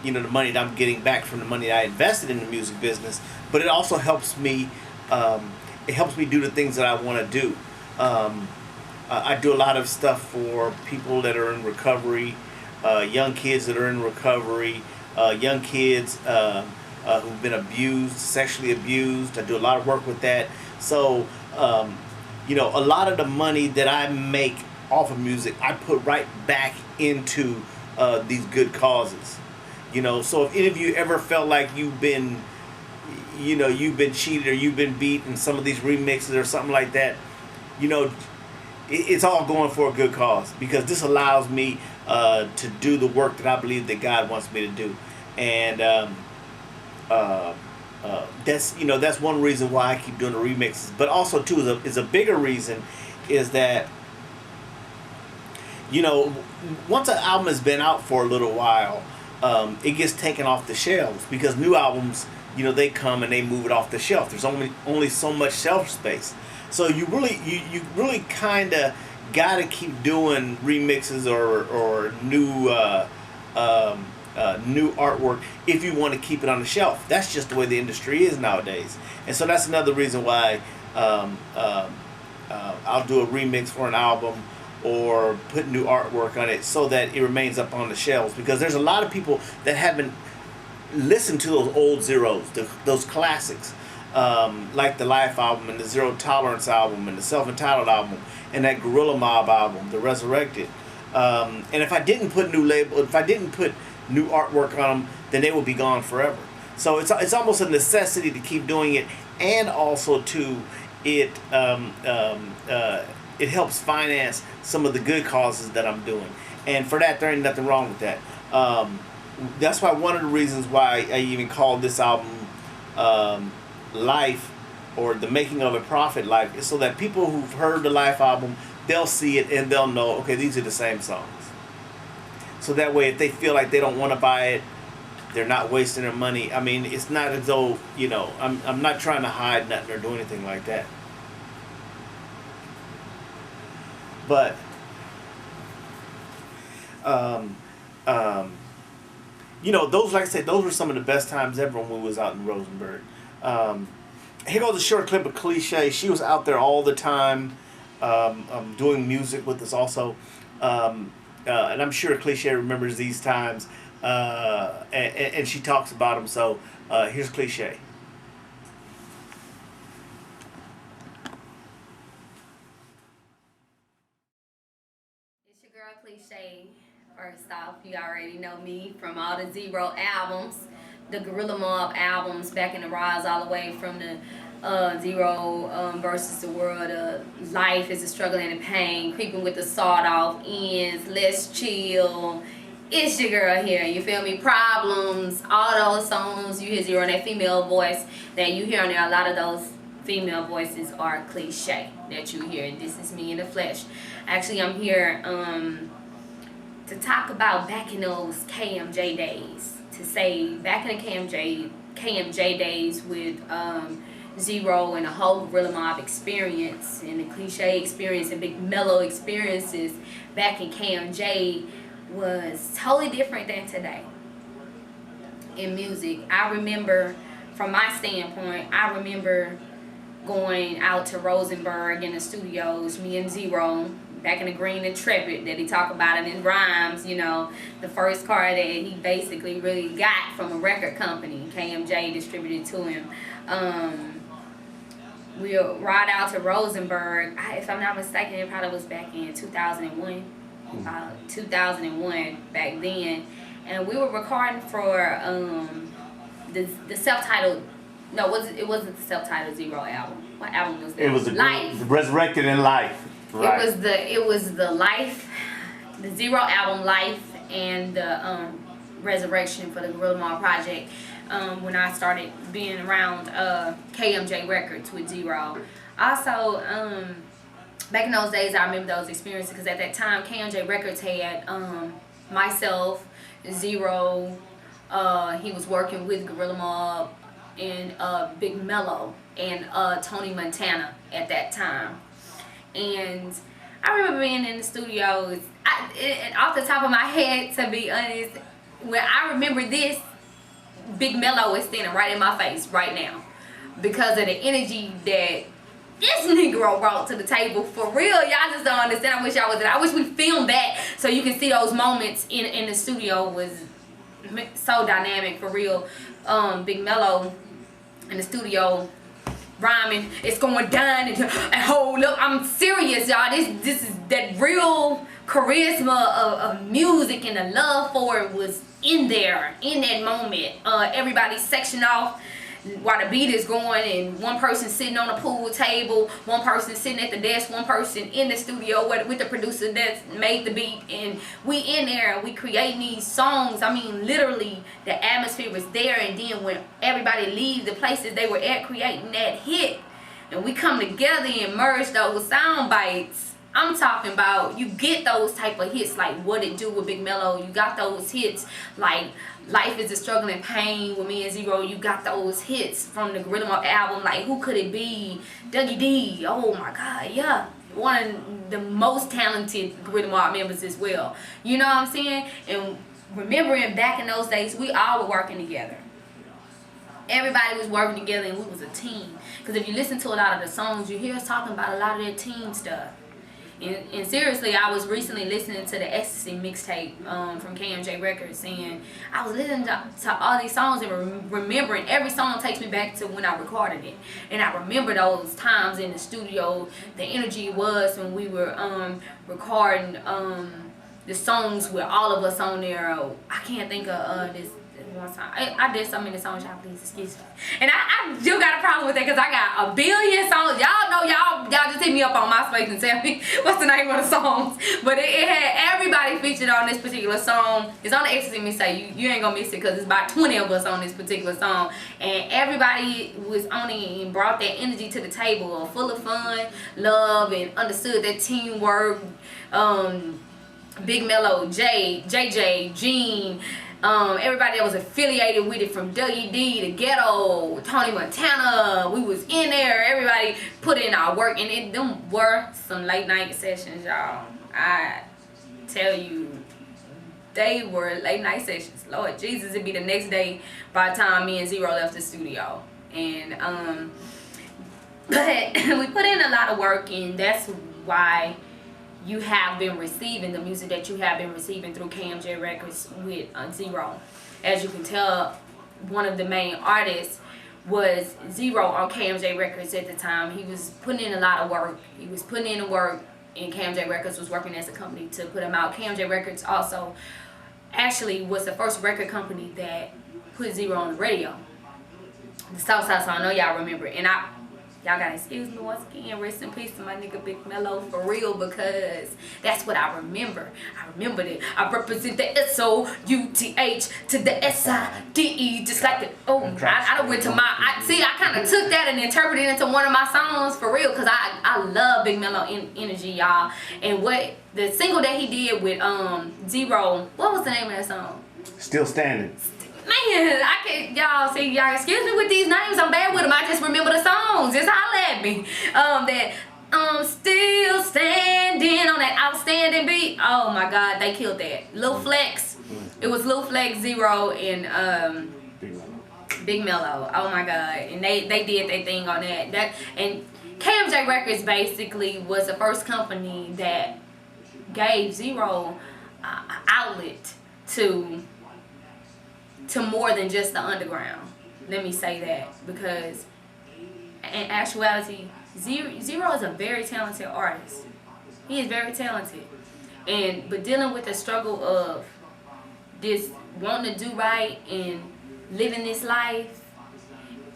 the money that I'm getting back from the money that I invested in the music business, but it also helps me do the things that I want to do. I do a lot of stuff for people that are in recovery, young kids that are in recovery, young kids who've been abused, sexually abused. I do a lot of work with that. So, a lot of the money that I make off of music, I put right back into these good causes. So if any of you ever felt like you've been cheated or you've been beat in some of these remixes or something like that, it's all going for a good cause, because this allows me to do the work that I believe that God wants me to do. And that's one reason why I keep doing the remixes. But also too is a bigger reason is that once an album has been out for a little while, it gets taken off the shelves, because new albums, they come and they move it off the shelf. There's only so much shelf space. So you really kind of got to keep doing remixes or new new artwork if you want to keep it on the shelf. That's just the way the industry is nowadays. And so that's another reason why I'll do a remix for an album or put new artwork on it so that it remains up on the shelves, because there's a lot of people that haven't listened to those old Zeros, those classics, like the Life album and the Zero Tolerance album and the Self-Entitled album and that Gorilla Mob album, the Resurrected. And if I didn't put new artwork on them, then they would be gone forever. So it's almost a necessity to keep doing it, and also to it helps finance some of the good causes that I'm doing, and for that there ain't nothing wrong with that. That's why one of the reasons why I even called this album Life, or The Making of a Prophet Life, is so that people who've heard the Life album, they'll see it and they'll know, okay, these are the same songs. So that way, if they feel like they don't want to buy it, they're not wasting their money. I mean, it's not as though, I'm not trying to hide nothing or do anything like that. But, those, like I said, those were some of the best times ever when we was out in Rosenberg. here goes a short clip of Cliche. She was out there all the time, doing music with us also, and I'm sure Cliche remembers these times, and she talks about them. So here's Cliche. It's your girl Cliche. First off, you already know me from all the Zero albums, the Gorilla Mob albums back in the rise, all the way from the Zero versus the World, Life is a Struggle and a Pain, Creeping with the Sawed Off Ends, Let's Chill. It's your girl here, you feel me? Problems, all those songs you hear Zero in that female voice that you hear on there. A lot of those female voices are Cliche that you hear. This is me in the flesh. Actually, I'm here to talk about back in those KMJ days. To say back in the KMJ days with Zero and the whole Gorilla Mob experience and the Cliche experience and Big Mellow experiences back in KMJ was totally different than today in music. I remember, from my standpoint, I remember going out to Rosenberg in the studios, me and Zero, back in the Green Intrepid that he talked about in his rhymes, you know, the first car that he basically really got from a record company, KMJ distributed to him. We'll ride out to Rosenberg. If I'm not mistaken, it probably was back in 2001. 2001 back then, and we were recording for the self-titled. No, it wasn't the self-titled Zero album. What album was that? It was Life. Resurrected in Life. Right. It was the Life, the Zero album Life, and the Resurrection for the Gorilla Mob project. When I started being around KMJ Records with Zero. Also, back in those days, I remember those experiences because at that time, KMJ Records had myself, Zero, he was working with Gorilla Mob, and Big Mellow, and Tony Montana at that time. And I remember being in the studios, and off the top of my head, to be honest, when I remember this, Big Mellow is standing right in my face right now because of the energy that this Negro brought to the table. For real, y'all just don't understand. I wish y'all was there. I wish we filmed that so you can see those moments in the studio. Was so dynamic, for real. Big Mellow in the studio rhyming, it's going down and hold up. I'm serious, y'all. This is that real charisma of music, and the love for it was in there in that moment. Everybody section off while the beat is going, and one person sitting on a pool table, one person sitting at the desk, one person in the studio with the producer that made the beat, and we in there and we creating these songs. I mean, literally the atmosphere was there, and then when everybody leaves the places they were at creating that hit, and we come together and merge those sound bites. I'm talking about, you get those type of hits like What It Do with Big Mellow. You got those hits like Life is a Struggle and Pain with me and Zero. You got those hits from the Gorilla Mob album like Who Could It Be? Dougie D. Oh my God, yeah. One of the most talented Gorilla Mob members as well. You know what I'm saying? And remembering back in those days, we all were working together. Everybody was working together and we was a team. Because if you listen to a lot of the songs, you hear us talking about a lot of that team stuff. And seriously, I was recently listening to the Ecstasy mixtape from KMJ Records, and I was listening to all these songs and remembering every song takes me back to when I recorded it. And I remember those times in the studio, the energy was when we were recording the songs with all of us on there. I can't think of this one song. I did so many songs, y'all please excuse me. And I still got a problem with that because I got a billion songs. Y'all know, y'all just hit me up on MySpace and tell me what's the name of the songs. But it had everybody featured on this particular song. It's on the Ecstasy mixtape. You ain't gonna miss it because it's about 20 of us on this particular song. And everybody was on it and brought that energy to the table, full of fun, love, and understood that teamwork. Big Mellow, JJ, Gene, everybody that was affiliated with it, from Dougie D to Ghetto, Tony Montana, we was in there. Everybody put in our work, and them were some late night sessions, y'all. I tell you, they were late night sessions. Lord Jesus, it'd be the next day by the time me and Zero left the studio. And But we put in a lot of work, and that's why you have been receiving the music that you have been receiving through KMJ Records with Zero. As you can tell, one of the main artists was Zero on KMJ Records at the time. He was putting in a lot of work. He was putting in the work, and KMJ Records was working as a company to put him out. KMJ Records also actually was the first record company that put Zero on the radio. The Southside song, I know y'all remember it. And y'all gotta excuse me once again, rest in peace to my nigga Big Mello, for real, because that's what I remember. I remembered it. I represent the S-O-U-T-H to the S-I-D-E, just like the, I done went to I kind of took that and interpreted it into one of my songs, for real, because I love Big Mello energy, y'all. And what, the single that he did with Zero, what was the name of that song? Still Standing. Man, I can't, y'all excuse me with these names, I'm bad with them, I just remember the songs, just holla at me. That I'm still standing on that outstanding beat. Oh my God, they killed that. Lil Flex, it was Lil Flex, Zero, and Big Mello. Oh my God, and they did their thing on that. And KMJ Records basically was the first company that gave Zero an outlet to more than just the underground. Let me say that, because in actuality, Zero is a very talented artist. He is very talented, but dealing with the struggle of this wanting to do right and living this life,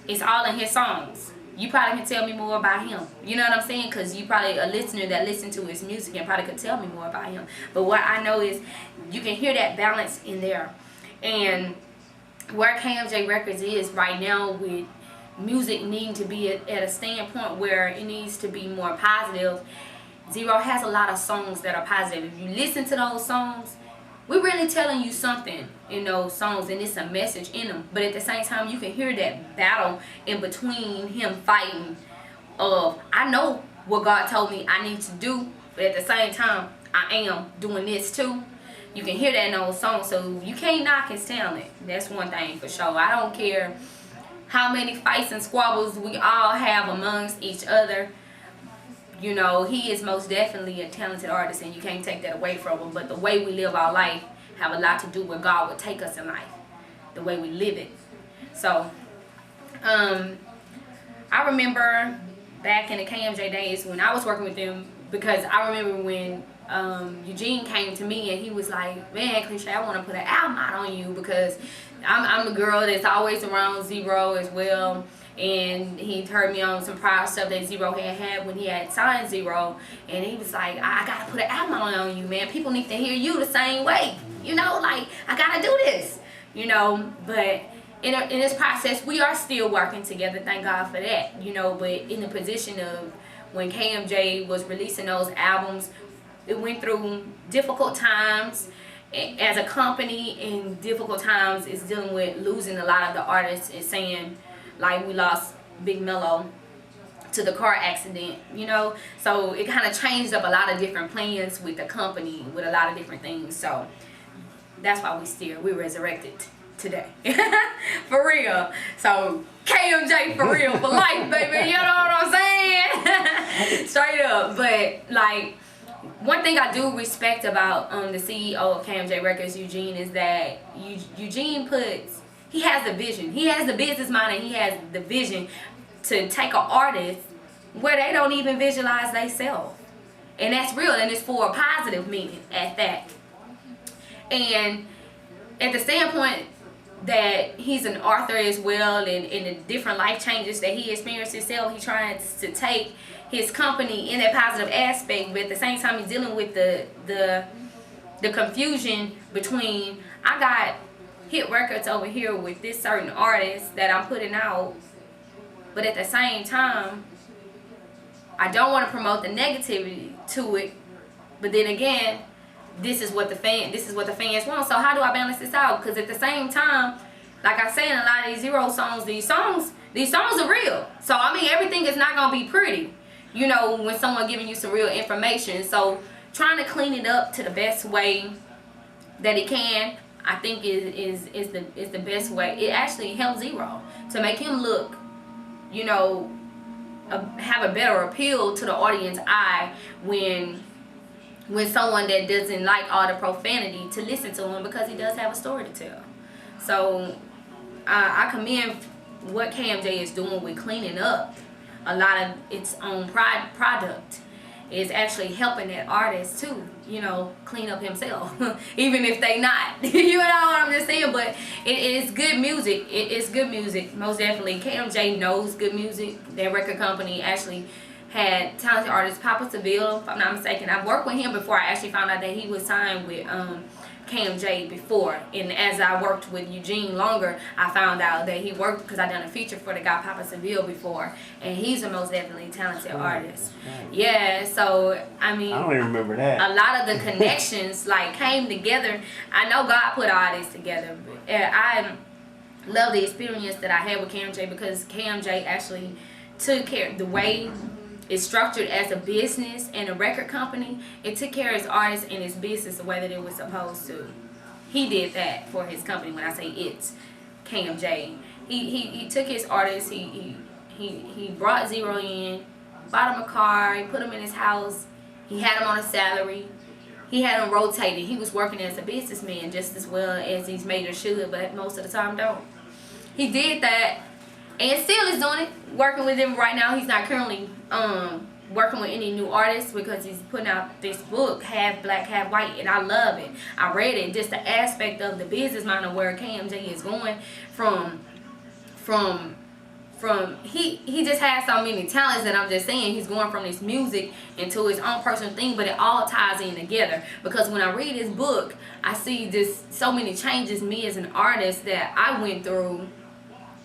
it's all in his songs. You probably can tell me more about him. You know what I'm saying? Because you probably a listener that listened to his music and probably could tell me more about him. But what I know is you can hear that balance in there. And where KMJ Records is right now with music needing to be at a standpoint where it needs to be more positive, Zero has a lot of songs that are positive. If you listen to those songs, we're really telling you something in those songs, and it's a message in them. But at the same time, you can hear that battle in between him fighting of, I know what God told me I need to do, but at the same time, I am doing this too. You can hear that in those songs, so you can't knock his talent. That's one thing for sure. I don't care how many fights and squabbles we all have amongst each other. You know, he is most definitely a talented artist, and you can't take that away from him. But the way we live our life have a lot to do with God would take us in life, the way we live it. So, I remember back in the KMJ days when I was working with them, because I remember when Eugene came to me and he was like, man, Cliche, I want to put an album out on you, because I'm a girl that's always around Zero as well. And he heard me on some prior stuff that Zero had when he had signed Zero, and he was like, I gotta put an album on you, man. People need to hear you the same way, you know, like, I gotta do this, you know. But in this process, we are still working together, thank God for that, you know. But in the position of when KMJ was releasing those albums, it went through difficult times as a company, and difficult times is dealing with losing a lot of the artists and saying, like, we lost Big Mello to the car accident, you know. So it kind of changed up a lot of different plans with the company, with a lot of different things. So that's why we're resurrected today. For real. So KMJ for real, for life, baby. You know what I'm saying? Straight up. But like, one thing I do respect about the CEO of KMJ Records, Eugene, is that Eugene he has the vision. He has the business mind, and he has the vision to take an artist where they don't even visualize themselves. And that's real, and it's for a positive meaning at that. And at the standpoint that he's an author as well, and in the different life changes that he experienced himself, he trying to take his company in that positive aspect, but at the same time he's dealing with the confusion between, I got hit records over here with this certain artist that I'm putting out, but at the same time I don't want to promote the negativity to it, but then again, this is what the fans want. So how do I balance this out? Because at the same time, like I say, in a lot of these Zero songs, these songs are real. So I mean, everything is not gonna be pretty, you know, when someone giving you some real information. So trying to clean it up to the best way that it can, I think is the best way. It actually helps Zero to make him look, you know, have a better appeal to the audience eye when someone that doesn't like all the profanity to listen to him, because he does have a story to tell. So I commend what KMJ is doing with cleaning up a lot of its own product. Is actually helping that artist too, you know, clean up himself, even if they not. You know what I'm just saying? But it is good music. It is good music, most definitely. KMJ knows good music. Their record company actually had talented artist Papa Seville, if I'm not mistaken. I've worked with him before. I actually found out that he was signed with KMJ before, and as I worked with Eugene longer, I found out that he worked, because I done a feature for the guy Papa Seville before, and he's a most definitely talented artist. Yeah, so I mean, I don't even remember that. A lot of the connections like came together. I know God put all this together. I love the experience that I had with KMJ, because KMJ actually took care of the way it's structured as a business and a record company. It took care of his artists and his business the way that it was supposed to. He did that for his company. When I say it's KMJ, he took his artists. He brought Zero in, bought him a car. He put him in his house. He had him on a salary. He had him rotated. He was working as a businessman just as well as these majors should, but most of the time don't. He did that. And still is doing it, working with them right now. He's not currently working with any new artists, because he's putting out this book, Half Black, Half White, and I love it. I read it, just the aspect of the business mind of where KMJ is going from he just has so many talents that I'm just saying he's going from this music into his own personal thing, but it all ties in together. Because when I read his book, I see just so many changes me as an artist that I went through,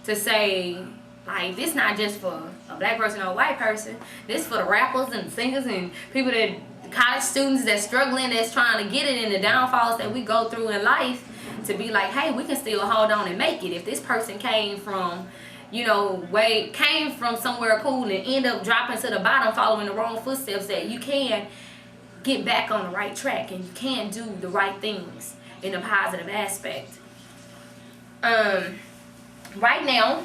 to say, like, this not just for a black person or a white person. This for the rappers and singers and people that, college students that's struggling, that's trying to get it, in the downfalls that we go through in life, to be like, hey, we can still hold on and make it. If this person came from, you know, came from somewhere cool and end up dropping to the bottom, following the wrong footsteps, that you can get back on the right track and you can do the right things in a positive aspect. Right now,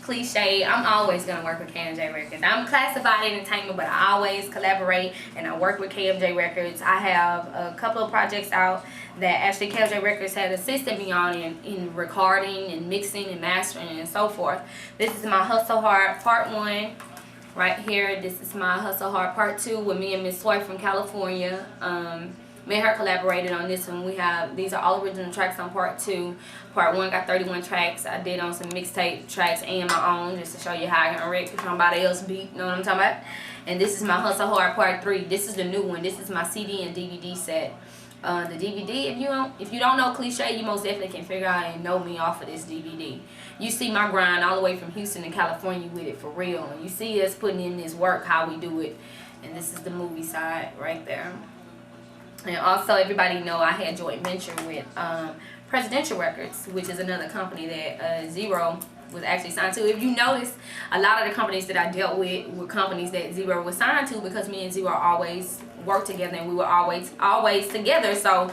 cliche, I'm always going to work with KMJ Records. I'm classified entertainment, but I always collaborate and I work with KMJ Records. I have a couple of projects out that actually KMJ Records had assisted me on in recording and mixing and mastering and so forth. This is my Hustle Hard Part 1 right here. This is my Hustle Hard Part 2 with me and Miss Soy from California. Me and her collaborated on this one. These are all original tracks on Part 2. Part 1 got 31 tracks. I did on some mixtape tracks and my own, just to show you how I can wreck somebody else's beat. You know what I'm talking about? And this is my Hustle Hard Part 3. This is the new one. This is my CD and DVD set. The DVD, if you don't know Cliche, you most definitely can figure out and know me off of this DVD. You see my grind all the way from Houston to California with it for real. And you see us putting in this work, how we do it. And this is the movie side right there. And also, everybody know I had joint venture with Presidential Records, which is another company that Zero was actually signed to. If you notice, a lot of the companies that I dealt with were companies that Zero was signed to, because me and Zero always worked together and we were always together. So,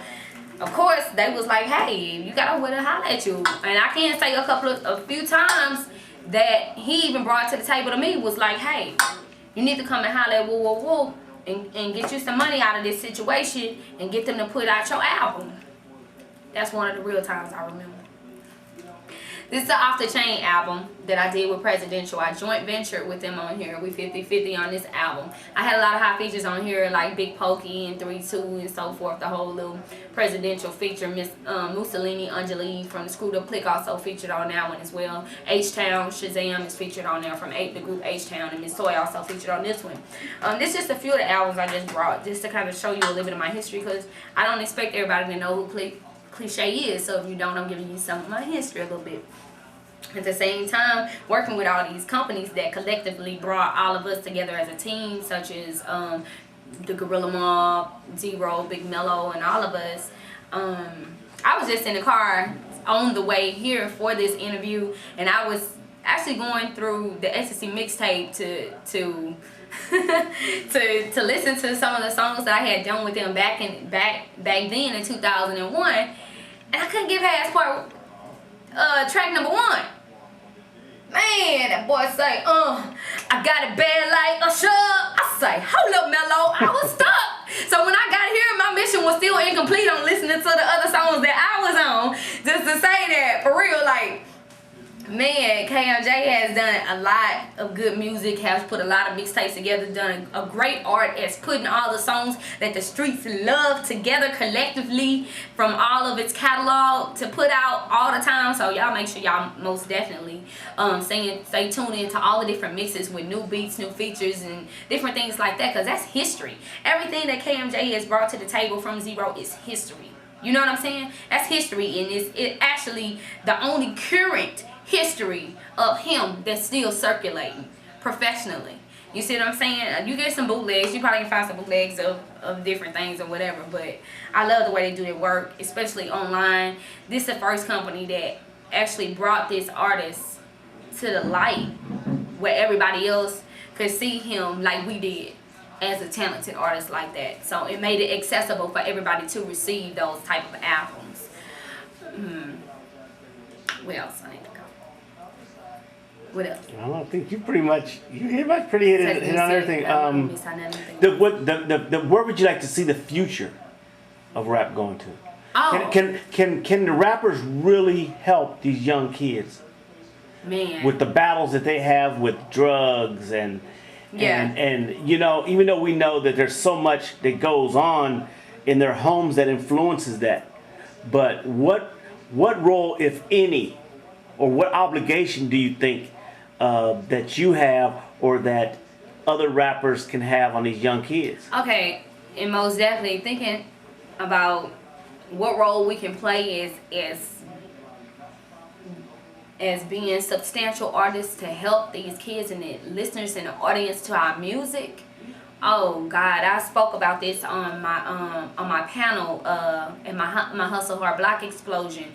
of course, they was like, hey, you got to holler at you. And I can say a few times that he even brought to the table to me was like, hey, you need to come and holler at Woo Woo Woo. And get you some money out of this situation and get them to put out your album. That's one of the real times I remember. This is the Off the Chain album that I did with Presidential. I joint ventured with them on here. We 50-50 on this album. I had a lot of hot features on here like Big Pokey and 3-2 and so forth. The whole little Presidential feature. Miss Mussolini Anjali from the Screwed Up Click also featured on that one as well. H-Town, Shazam is featured on there from the group H-Town. And Miss Soy also featured on this one. This is just a few of the albums I just brought just to kind of show you a little bit of my history, because I don't expect everybody to know who Cliche is. So if you don't, I'm giving you some of my history a little bit. At the same time, working with all these companies that collectively brought all of us together as a team, such as the Gorilla Mob, Zero, Big Mello, and all of us. I was just in the car on the way here for this interview, and I was actually going through the Ecstasy mixtape to listen to some of the songs that I had done with them back then in 2001, and I couldn't get past track number 1. Man, Man, that boy say, I got it bad like a shug. I say, hold up, Mello, I was stuck. So when I got here, my mission was still incomplete on listening to the other songs that I was on. Just to say that, for real, like, man, KMJ has done a lot of good music, has put a lot of mixtapes together, done a great art as putting all the songs that the streets love together collectively from all of its catalog to put out all the time. So y'all make sure y'all most definitely stay tuned in to all the different mixes with new beats, new features, and different things like that, because that's history. Everything that KMJ has brought to the table from zero is history. You know what I'm saying? That's history, and it's actually the only current history of him that's still circulating professionally. You see what I'm saying? You get some bootlegs. You probably can find some bootlegs of different things or whatever. But I love the way they do their work, especially online. This is the first company that actually brought this artist to the light where everybody else could see him like we did as a talented artist like that. So it made it accessible for everybody to receive those type of albums. What else I need to go? What else? I don't think you pretty much hit on everything. Where would you like to see the future of rap going to? Oh. Can the rappers really help these young kids? Man. With the battles that they have with drugs and you know, even though we know that there's so much that goes on in their homes that influences that, but what role, if any, or what obligation do you think that you have or that other rappers can have on these young kids? Okay, and most definitely thinking about what role we can play as being substantial artists to help these kids and the listeners and the audience to our music. Oh God, I spoke about this on my panel in my Hustle Hard Block Explosion.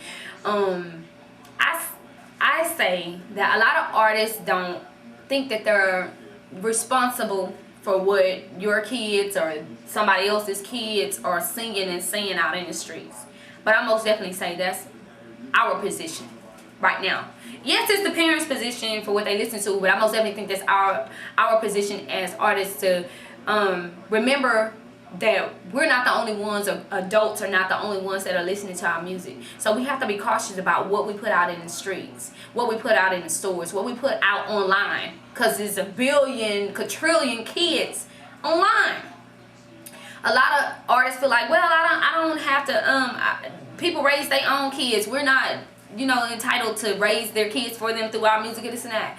I say that a lot of artists don't think that they're responsible for what your kids or somebody else's kids are singing and saying out in the streets. But I most definitely say that's our position right now. Yes, it's the parents' position for what they listen to, but I most definitely think that's our position as artists to remember that we're not the only ones, or adults are not the only ones that are listening to our music. So we have to be cautious about what we put out in the streets, what we put out in the stores, what we put out online, because there's a quadrillion kids online. A lot of artists feel like, well, I don't have to, people raise their own kids. We're not, entitled to raise their kids for them through our music and this and that.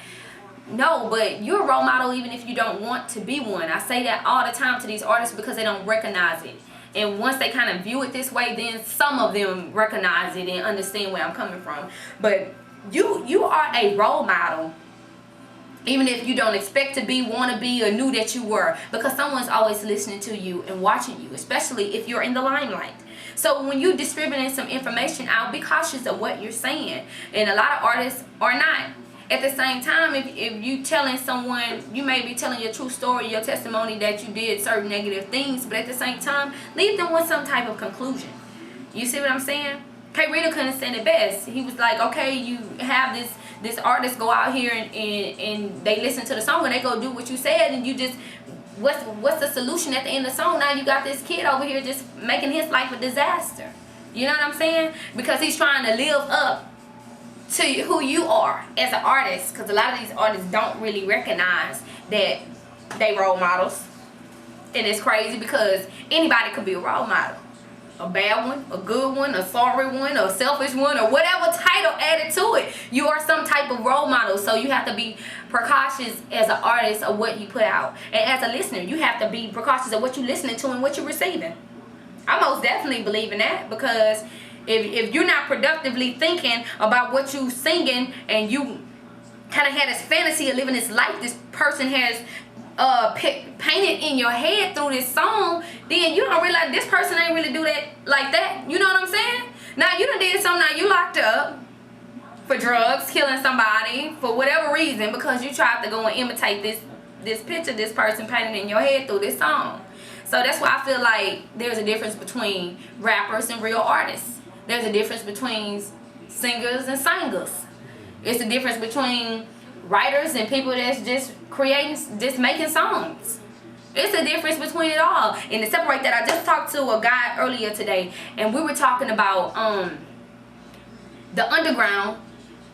No, but you're a role model even if you don't want to be one. I say that all the time to these artists because they don't recognize it. And once they kind of view it this way, then some of them recognize it and understand where I'm coming from. But you are a role model even if you don't expect to be, want to be, or knew that you were, because someone's always listening to you and watching you, especially if you're in the limelight. So when you're distributing some information out, be cautious of what you're saying. And a lot of artists are not. At the same time, if you telling someone, you may be telling your true story, your testimony that you did certain negative things, but at the same time, leave them with some type of conclusion. You see what I'm saying? K Rita couldn't say it best. He was like, okay, you have this artist go out here and they listen to the song and they go do what you said, and you just, what's the solution at the end of the song? Now you got this kid over here just making his life a disaster. You know what I'm saying? Because he's trying to live up to who you are as an artist, because a lot of these artists don't really recognize that they role models. And it's crazy because anybody could be a role model. A bad one, a good one, a sorry one, a selfish one, or whatever title added to it. You are some type of role model, so you have to be precautious as an artist of what you put out. And as a listener, you have to be precautious of what you're listening to and what you're receiving. I most definitely believe in that, because if you're not productively thinking about what you're singing and you kind of had this fantasy of living this life this person has painted in your head through this song, then you don't realize this person ain't really do that like that. You know what I'm saying? Now you done did something, now you locked up for drugs, killing somebody, for whatever reason, because you tried to go and imitate this picture this person painted in your head through this song. So that's why I feel like there's a difference between rappers and real artists. There's a difference between singers and singers. It's a difference between writers and people that's just making songs. It's a difference between it all. And to separate that, I just talked to a guy earlier today, and we were talking about the underground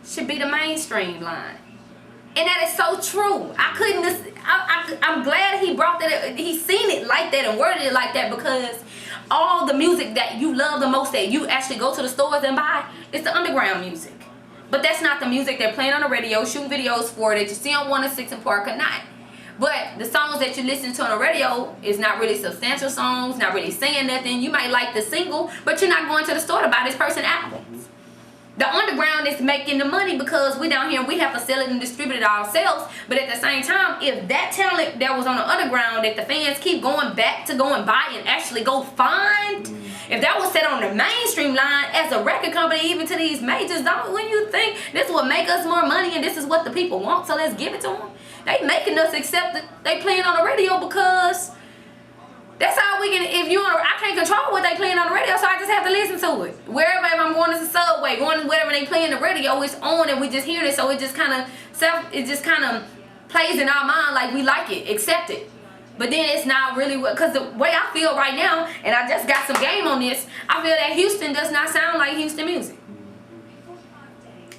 should be the mainstream line. And that is so true. I'm glad he brought that, he seen it like that and worded it like that, because all the music that you love the most, that you actually go to the stores and buy, it's the underground music. But that's not the music they're playing on the radio, shooting videos for, that you see on 106 and Park or not. But the songs that you listen to on the radio is not really substantial songs, not really saying nothing. You might like the single, but you're not going to the store to buy this person's albums. The underground is making the money because we down here and we have to sell it and distribute it ourselves. But at the same time, if that talent that was on the underground that the fans keep going back to go and buy and actually go find, if that was set on the mainstream line as a record company, even to these majors, when you think this will make us more money and this is what the people want, so let's give it to them. They making us accept that they playing on the radio because that's how we can, I can't control what they playing on the radio, so I just have to listen to it. Wherever, if I'm going to the subway, going whatever they play in the radio, it's on and we just hear it, so it just kind of plays in our mind like we like it, accept it. But then it's not really what, because the way I feel right now, and I just got some game on this, I feel that Houston does not sound like Houston music.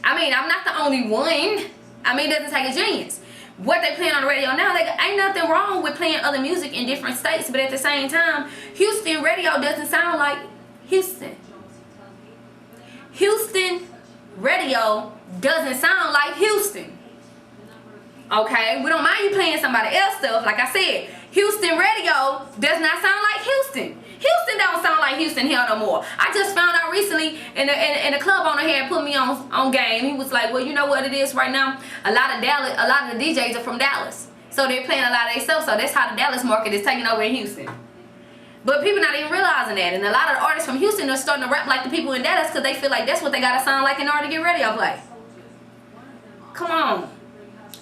I mean, I'm not the only one. I mean, it doesn't take a genius. What they playing on the radio now, ain't nothing wrong with playing other music in different states, but at the same time, Houston radio doesn't sound like Houston. Houston radio doesn't sound like Houston. Okay, we don't mind you playing somebody else stuff. Like I said, Houston radio does not sound like Houston. Houston don't sound like Houston here no more. I just found out recently, and the club owner had put me on game. He was like, well, you know what it is right now? A lot of the DJs are from Dallas. So they're playing a lot of their stuff. So that's how the Dallas market is taking over in Houston. But people not even realizing that. And a lot of the artists from Houston are starting to rap like the people in Dallas because they feel like that's what they got to sound like in order to get radio play. Come on.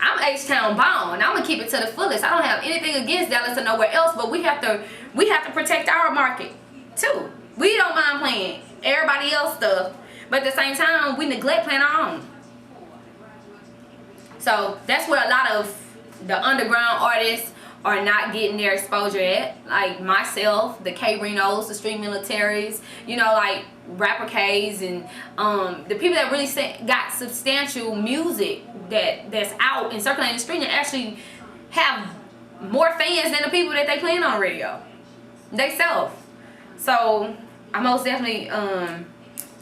I'm H-Town bound, and I'm gonna keep it to the fullest. I don't have anything against Dallas or nowhere else, but we have to protect our market too. We don't mind playing everybody else stuff, but at the same time, we neglect playing our own. So that's where a lot of the underground artists are not getting their exposure at. Like myself, the K-Renos, the Street Militaries, like Rapper K's, and the people that really got substantial music that's out and circulating the street and actually have more fans than the people that they playing on radio. They self. So I most definitely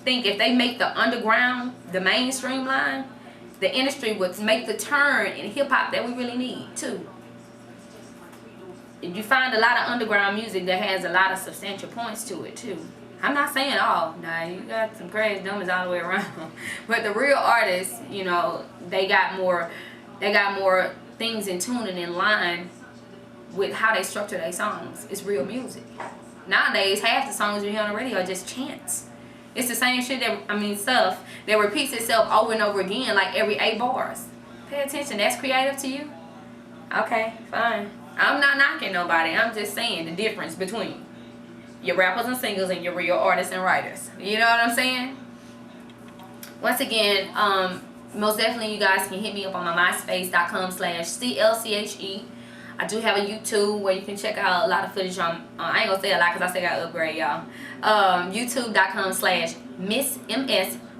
think if they make the underground the mainstream line, the industry would make the turn in hip hop that we really need too. You find a lot of underground music that has a lot of substantial points to it too. I'm not saying all. Nah, you got some crazy numbers all the way around. But the real artists, they got more things in tune and in line with how they structure their songs. It's real music. Nowadays, half the songs you hear on the radio are just chants. It's the same shit stuff that repeats itself over and over again, like every 8 bars. Pay attention. That's creative to you? Okay, fine. I'm not knocking nobody. I'm just saying the difference between your rappers and singers and your real artists and writers. You know what I'm saying? Once again, most definitely you guys can hit me up on my myspace.com/CLCHE. I do have a YouTube where you can check out a lot of footage on, I ain't gonna say a lot because I still gotta upgrade y'all. YouTube.com/Miss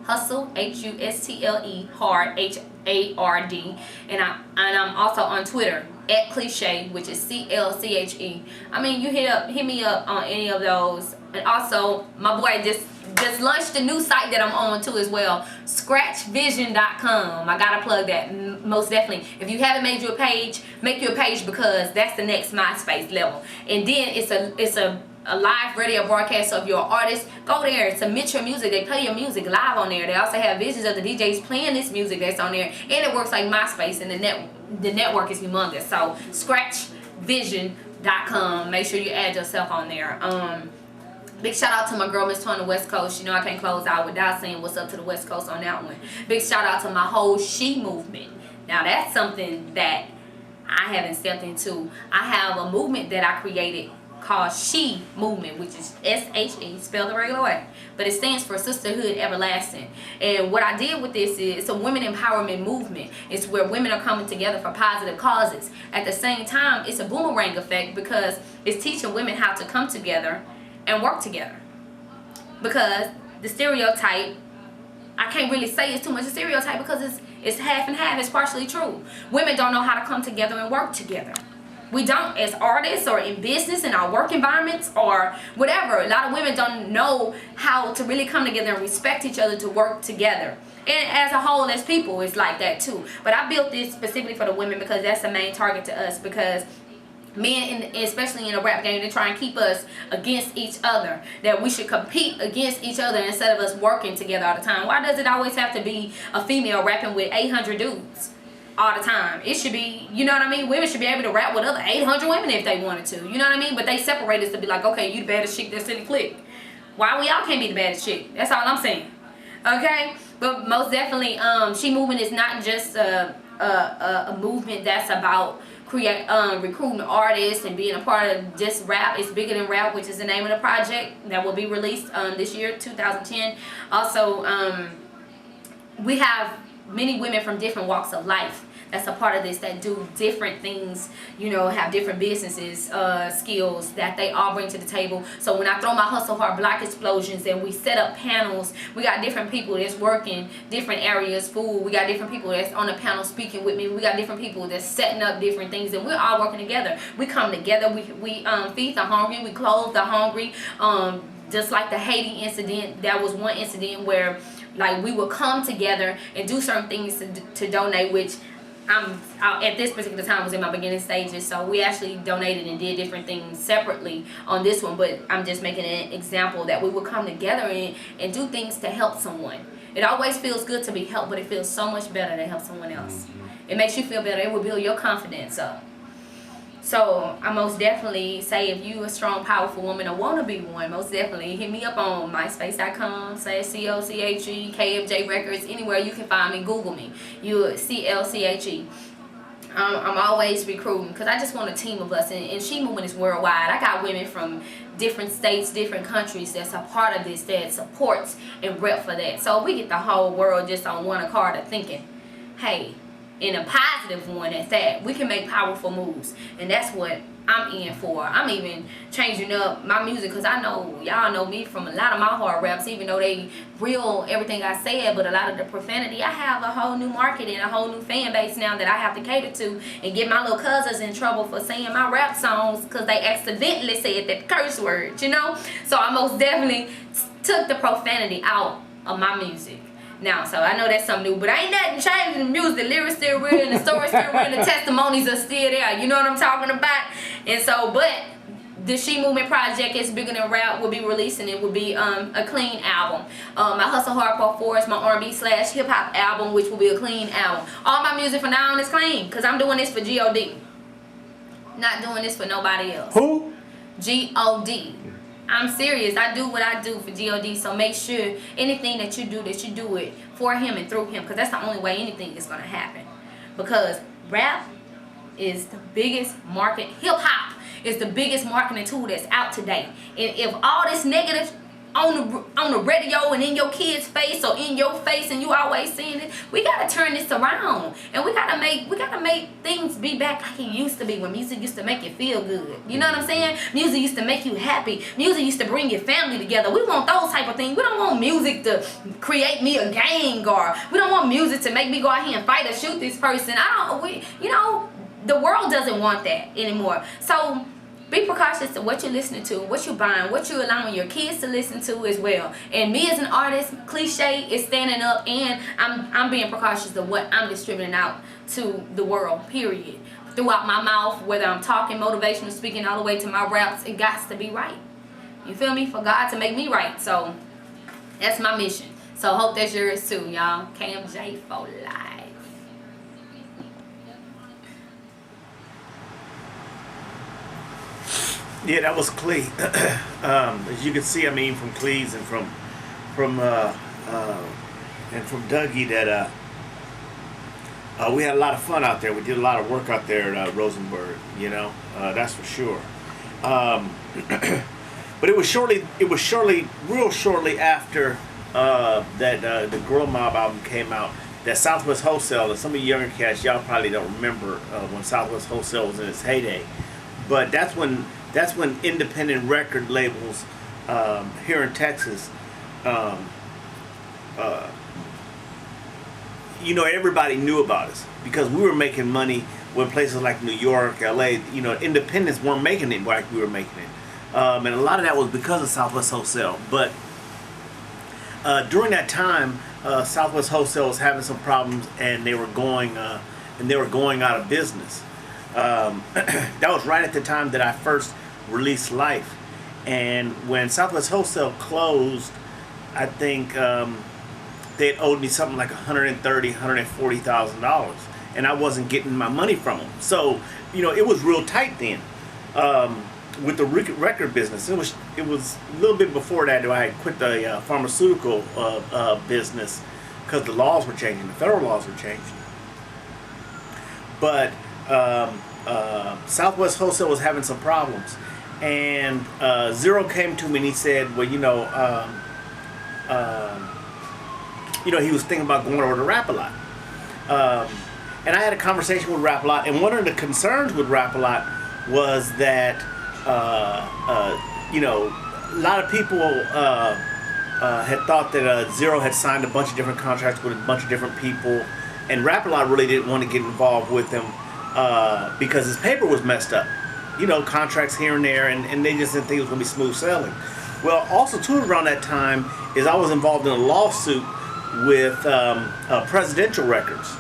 Hustle, HUSTLE, hard, HARD. And I'm also on Twitter @Cliche, which is CLCHE. I mean, you hit me up on any of those. And also, my boy just launched a new site that I'm on too as well, scratchvision.com. I gotta plug that most definitely. If you haven't made your page, make your page because that's the next MySpace level. And then it's a live radio broadcast of your artist. Go there, submit your music. They play your music live on there. They also have visions of the DJs playing this music that's on there, and it works like MySpace, and the network is humongous. So scratchvision.com. Make sure you add yourself on there. Big shout out to my girl Miss Tony West Coast. I can't close out without saying what's up to the West Coast on that one. Big shout out to my whole She movement. Now that's something that I haven't stepped into. I have a movement that I created called She Movement, which is SHE, spelled the regular way, but it stands for Sisterhood Everlasting. And what I did with this is it's a women empowerment movement. It's where women are coming together for positive causes. At the same time, it's a boomerang effect because it's teaching women how to come together and work together. Because the stereotype, I can't really say it's too much a stereotype because it's half and half. It's partially true. Women don't know how to come together and work together. We don't, as artists or in business, in our work environments or whatever. A lot of women don't know how to really come together and respect each other to work together. And as a whole, as people, it's like that too. But I built this specifically for the women because that's the main target to us. Because men, especially in the rap game, they try and keep us against each other. That we should compete against each other instead of us working together all the time. Why does it always have to be a female rapping with 800 dudes all the time? It should be, you know what I mean? Women should be able to rap with other 800 women if they wanted to. You know what I mean? But they separate us to be like, okay, you the baddest chick that's in the clique. Why we all can't be the baddest chick? That's all I'm saying. Okay? But most definitely, She Movement is not just a movement that's about recruiting artists and being a part of just rap. It's bigger than rap, which is the name of the project that will be released this year, 2010. Also, we have many women from different walks of life that's a part of this that do different things, you know, have different businesses, skills that they all bring to the table. So when I throw my Hustle Hard Block Explosions and we set up panels, we got different people that's working different areas, food. We got different people that's on the panel speaking with me. We got different people that's setting up different things, and we're all working together. We come together. We feed the hungry. We clothe the hungry. Just like the Haiti incident, that was one incident where like we would come together and do certain things to donate, which at this particular time was in my beginning stages, so we actually donated and did different things separately on this one, but I'm just making an example that we would come together and do things to help someone. It always feels good to be helped, but it feels so much better to help someone else. It makes you feel better. It will build your confidence up. So I most definitely say if you a strong, powerful woman or want to be one, most definitely hit me up on myspace.com, say CLCHE, KMJ Records, anywhere you can find me. Google me. You CLCHE. I'm always recruiting because I just want a team of us, and She Movement is worldwide. I got women from different states, different countries that's a part of this, that supports and rep for that. So we get the whole world just on one accord of thinking, hey, in a positive one at that, we can make powerful moves, and that's what I'm in for. I'm even changing up my music because I know y'all know me from a lot of my hard raps, even though they real everything I said, but a lot of the profanity, I have a whole new market and a whole new fan base now that I have to cater to and get my little cousins in trouble for saying my rap songs because they accidentally said that curse word, you know? So I most definitely took the profanity out of my music. Now, so I know that's something new, but ain't nothing changed in the music. The lyrics still real, and the story's still real, and the testimonies are still there. You know what I'm talking about? And so, but the She Movement project is bigger than rap. Will be releasing. It will be a clean album. My Hustle Hard Part 4 is my R&B/hip hop album, which will be a clean album. All my music from now on is clean, cause I'm doing this for God. Not doing this for nobody else. Who? God. I'm serious. I do what I do for God. So make sure anything that you do it for Him and through Him, because that's the only way anything is gonna happen. Because rap is the biggest market. Hip hop is the biggest marketing tool that's out today. And if all this negative on the radio and in your kid's face or in your face and you always seeing it, we gotta turn this around, and we gotta make things be back like it used to be, when music used to make you feel good. You know what I'm saying? Music used to make you happy. Music used to bring your family together. We want those type of things. We don't want music to create me a gang, or we don't want music to make me go out here and fight or shoot this person. The world doesn't want that anymore. So be precautious of what you're listening to, what you're buying, what you're allowing your kids to listen to as well. And me as an artist, cliche is standing up, and I'm being precautious of what I'm distributing out to the world, period. Throughout my mouth, whether I'm talking, motivational speaking, all the way to my raps, it got to be right. You feel me? For God to make me right. So that's my mission. So hope that's yours too, y'all. KMJ for life. Yeah, that was Clee. As you can see, I mean, from Clee's and from Dougie, that we had a lot of fun out there. We did a lot of work out there at Rosenberg, you know, that's for sure. But it was shortly, real shortly after that the Gorilla Mob album came out, that Southwest Wholesale, and some of you younger cats, y'all probably don't remember when Southwest Wholesale was in its heyday. But that's when independent record labels here in Texas, everybody knew about us because we were making money when places like New York, LA, independents weren't making it like we were making it. And a lot of that was because of Southwest Wholesale. But during that time, Southwest Wholesale was having some problems, and they were going out of business. That was right at the time that I first released Life, and when Southwest Wholesale closed, I think they owed me something like $140,000, and I wasn't getting my money from them. So it was real tight then. With the record business, it was a little bit before that I had quit the pharmaceutical business because the laws were changing, the federal laws were changing. But Southwest Wholesale was having some problems, and Zero came to me and he said, well, he was thinking about going over to Rap-A-Lot. And I had a conversation with Rap-A-Lot, and one of the concerns with Rap-A-Lot was that a lot of people had thought that Zero had signed a bunch of different contracts with a bunch of different people, and Rap-A-Lot really didn't want to get involved with him because his paper was messed up. Contracts here and there, and they just didn't think it was going to be smooth sailing. Well, also too around that time is I was involved in a lawsuit with Presidential Records,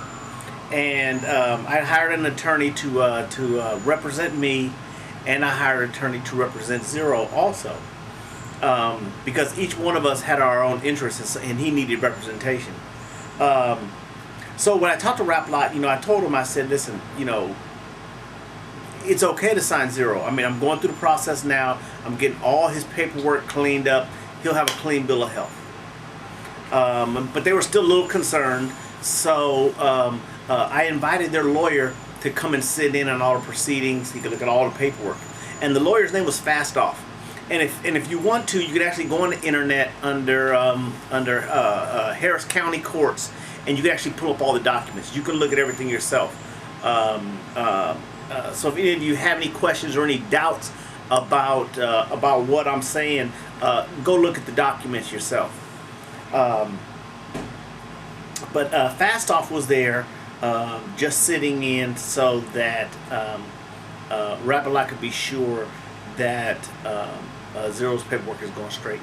and I hired an attorney to represent me. And I hired an attorney to represent Zero also, because each one of us had our own interests, and he needed representation. So when I talked to Rap-A-Lot, I told him, I said, listen, it's okay to sign Zero. I mean, I'm going through the process now. I'm getting all his paperwork cleaned up. He'll have a clean bill of health. But they were still a little concerned, so I invited their lawyer to come and sit in on all the proceedings. He could look at all the paperwork. And the lawyer's name was Fastoff. And if you want to, you could actually go on the internet under Harris County Courts, and you can actually pull up all the documents. You can look at everything yourself. So if any of you have any questions or any doubts about what I'm saying, go look at the documents yourself. But Fastoff was there. Just sitting in so that Rap-A-Lot could be sure that Zero's paperwork is going straight.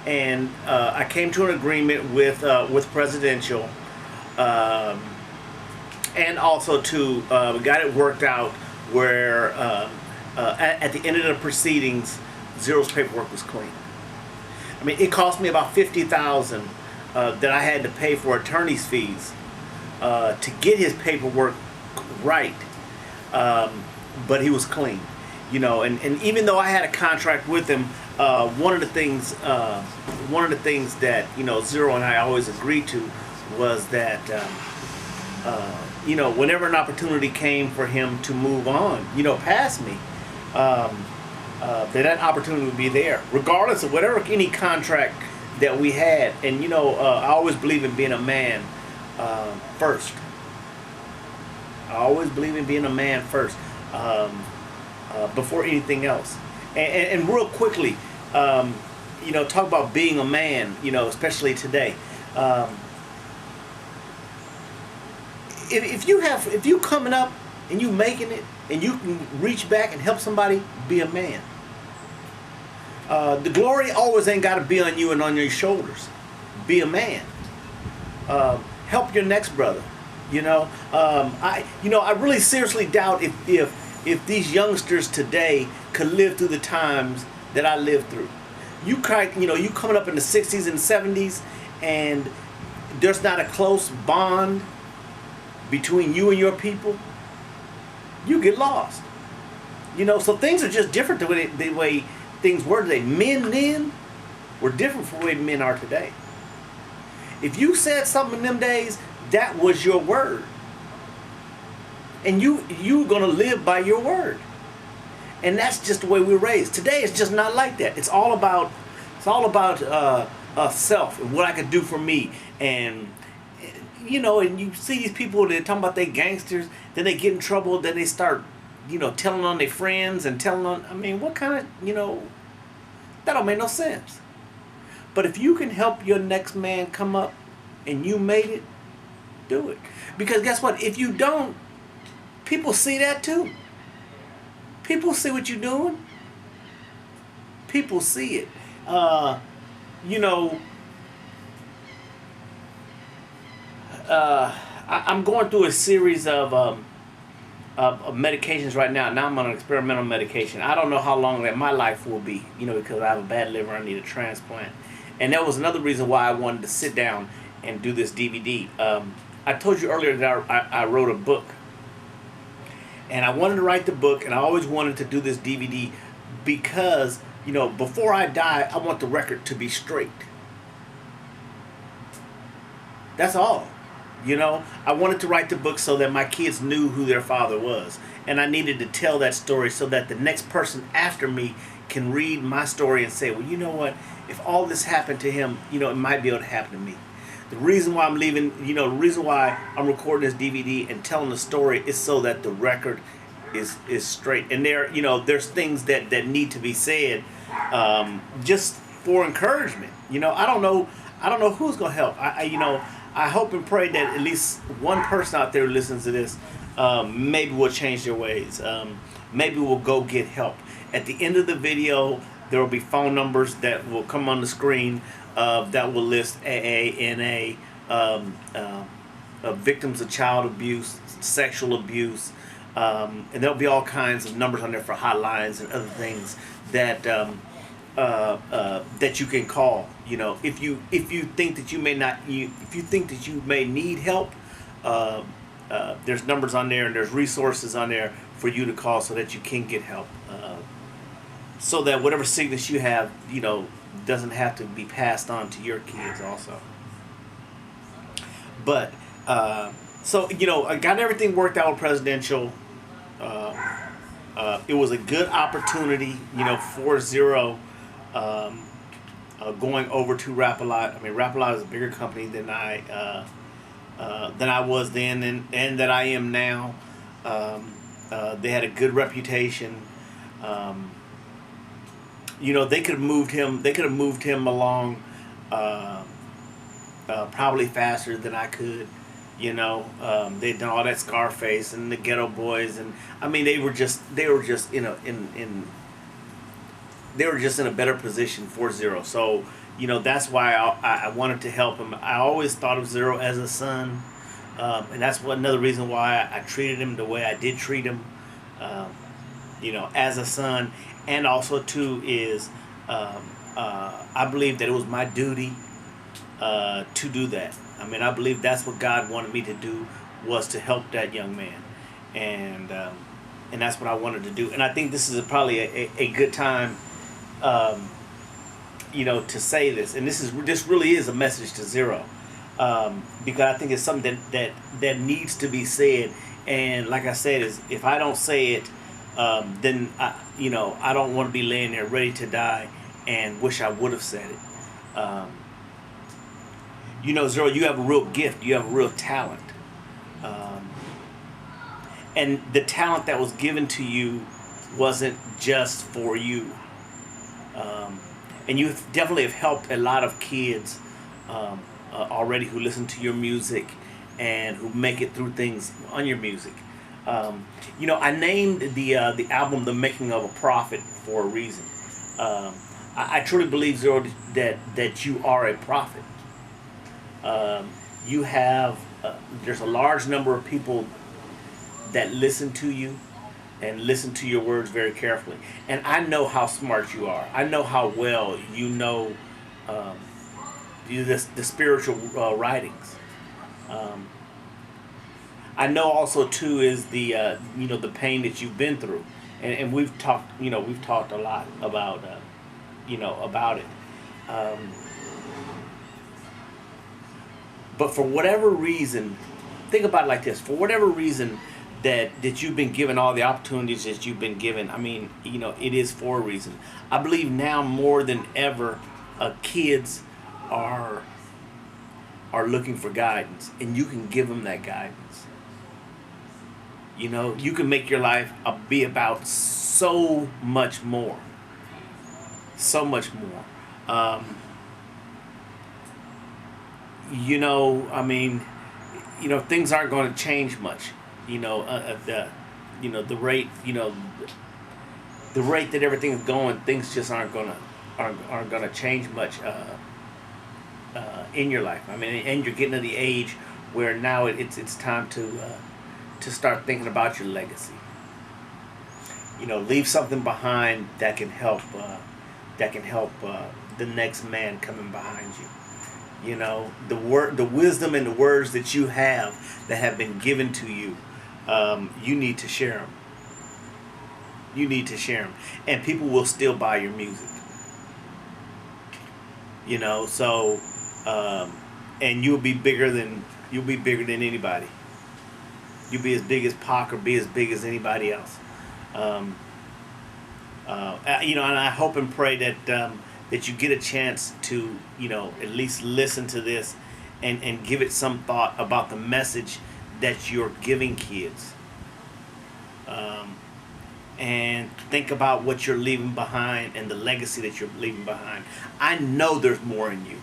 And I came to an agreement with Presidential, and also we got it worked out where at the end of the proceedings, Zero's paperwork was clean. I mean, it cost me about $50,000 that I had to pay for attorney's fees to get his paperwork right, but he was clean, and even though I had a contract with him, one of the things that Zero and I always agreed to was that whenever an opportunity came for him to move on, past me, that opportunity would be there regardless of whatever any contract that we had. And I always believe in being a man first. I always believe in being a man first, before anything else. And real quickly, talk about being a man, especially today. If you coming up and you making it, and you can reach back and help somebody, be a man. The glory always ain't got to be on you and on your shoulders. Be a man. Help your next brother. I really seriously doubt if these youngsters today could live through the times that I lived through. You coming up in the 60s and 70s, and there's not a close bond between you and your people, you get lost. So things are just different the way things were today. Men then were different from the way men are today. If you said something in them days, that was your word. And you were going to live by your word. And that's just the way we were raised. Today it's just not like that. It's all about self and what I can do for me. And you know, and you see these people that talking about they gangsters, then they get in trouble, then they start, you know, telling on their friends and telling on. I mean, what kind of, you know, that don't make no sense. But if you can help your next man come up and you made it, do it. Because guess what? If you don't, people see that too. People see what you're doing. People see it. You know, I'm going through a series of medications right now. Now I'm on an experimental medication. I don't know how long that my life will be, you know, because I have a bad liver. I need a transplant. And that was another reason why I wanted to sit down and do this DVD. I told you earlier that I wrote a book. And I wanted to write the book, and I always wanted to do this DVD because, you know, before I die, I want the record to be straight. That's all. You know, I wanted to write the book so that my kids knew who their father was. And I needed to tell that story so that the next person after me can read my story and say, well, you know what? If all this happened to him, you know, it might be able to happen to me. The reason why I'm leaving, you know, the reason why I'm recording this DVD and telling the story is so that the record is straight. And there, you know, there's things that need to be said, just for encouragement. You know, I don't know who's gonna help. You know, I hope and pray that at least one person out there who listens to this, maybe will change their ways. Maybe we'll go get help. At the end of the video, there will be phone numbers that will come on the screen. That will list AA, NA, victims of child abuse, sexual abuse, and there'll be all kinds of numbers on there for hotlines and other things that that you can call. You know, if you think that you may not, if you think that you may need help, there's numbers on there and there's resources on there for you to call so that you can get help. So that whatever sickness you have, you know, doesn't have to be passed on to your kids also. But so, you know, I got everything worked out with Presidential. It was a good opportunity, you know, 4-0 going over to Rap-A-Lot. I mean, Rap-A-Lot is a bigger company than I was then and that I am now. They had a good reputation. You know, they could have moved him. They could have moved him along probably faster than I could. You know, they'd done all that Scarface and the Ghetto Boys, and I mean, they were just they were just in a better position 4-0. So, you know, that's why I wanted to help him. I always thought of Zero as a son, and that's another reason why I treated him the way I did treat him. You know, as a son. And also, too, is I believe that it was my duty to do that. I mean, I believe that's what God wanted me to do, was to help that young man. And that's what I wanted to do. And I think this is probably a good time, you know, to say this. And this really is a message to Zero. Because I think it's something that needs to be said. And like I said, is if I don't say it, then you know, I don't want to be laying there ready to die and wish I would have said it. You know, Zero, you have a real gift. You have a real talent. And the talent that was given to you wasn't just for you. And you definitely have helped a lot of kids already who listen to your music and who make it through things on your music. You know, I named the album "The Making of a Prophet" for a reason. I truly believe, Zero, that you are a prophet. You have there's a large number of people that listen to you and listen to your words very carefully. And I know how smart you are. I know how well you know the spiritual writings. I know also too is the you know, the pain that you've been through, and we've talked a lot about you know, about it. But for whatever reason, think about it like this: for whatever reason, that you've been given all the opportunities that you've been given. I mean, it is for a reason. I believe now more than ever, kids are looking for guidance, and you can give them that guidance. You can make your life be about so much more. So much more. I mean, things aren't going to change much. The rate, the rate that everything is going, things just aren't gonna change much in your life. I mean, and you're getting to the age where now it's time to start thinking about your legacy. Leave something behind that can help the next man coming behind you. The wisdom and the words that you have that have been given to you, you need to share them. You need to share them, and people will still buy your music. So, and you'll be bigger than anybody. You'll be as big as Pac or be as big as anybody else. And I hope and pray that you get a chance to, at least listen to this and give it some thought about the message that you're giving kids. And think about what you're leaving behind and the legacy that you're leaving behind. I know there's more in you.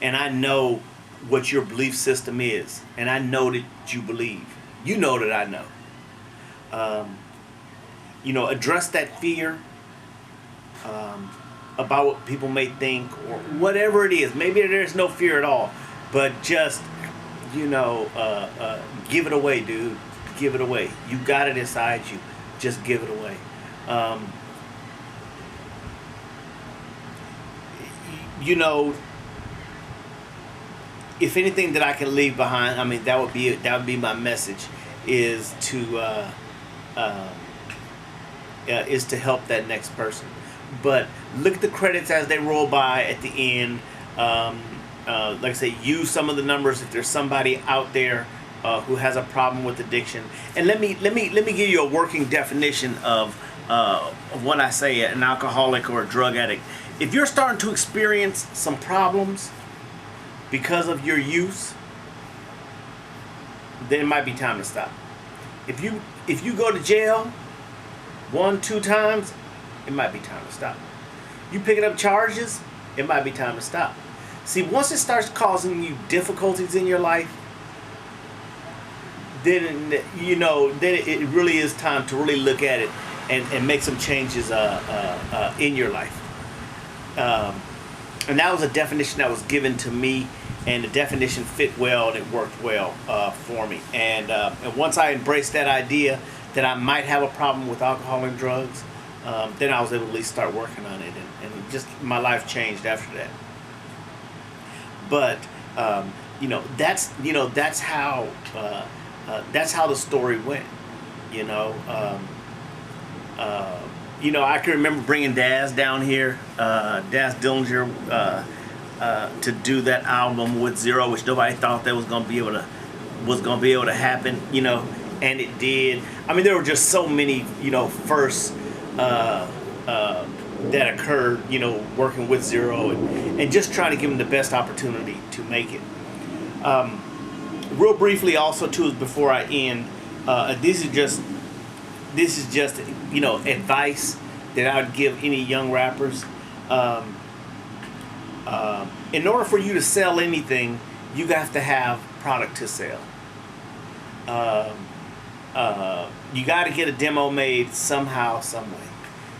And I know what your belief system is. And I know that you believe. You know that I know. Address that fear about what people may think or whatever it is. Maybe there's no fear at all. But just, give it away, dude. Give it away. You got it inside you. Just give it away. If anything that I can leave behind, I mean, that would be my message, is to help that next person. But look at the credits as they roll by at the end. Like I say, use some of the numbers if there's somebody out there who has a problem with addiction. And let me give you a working definition of what I say an alcoholic or a drug addict. If you're starting to experience some problems because of your use, then it might be time to stop. If you go to jail 1-2 times, it might be time to stop. You picking up charges, it might be time to stop. See, once it starts causing you difficulties in your life, then it really is time to really look at it and make some changes in your life. And that was a definition that was given to me, and the definition fit well and it worked well for me. And once I embraced that idea that I might have a problem with alcohol and drugs, then I was able to at least start working on it, and just my life changed after that. But that's how the story went. I can remember bringing Daz down here, Daz Dillinger, to do that album with Zero, which nobody thought that was gonna be able to happen. And it did. I mean, there were just so many, firsts that occurred, working with Zero and just trying to give him the best opportunity to make it. Real briefly, also too, before I end, this is just advice that I would give any young rappers. In order for you to sell anything, you have to have product to sell. You got to get a demo made somehow, some way.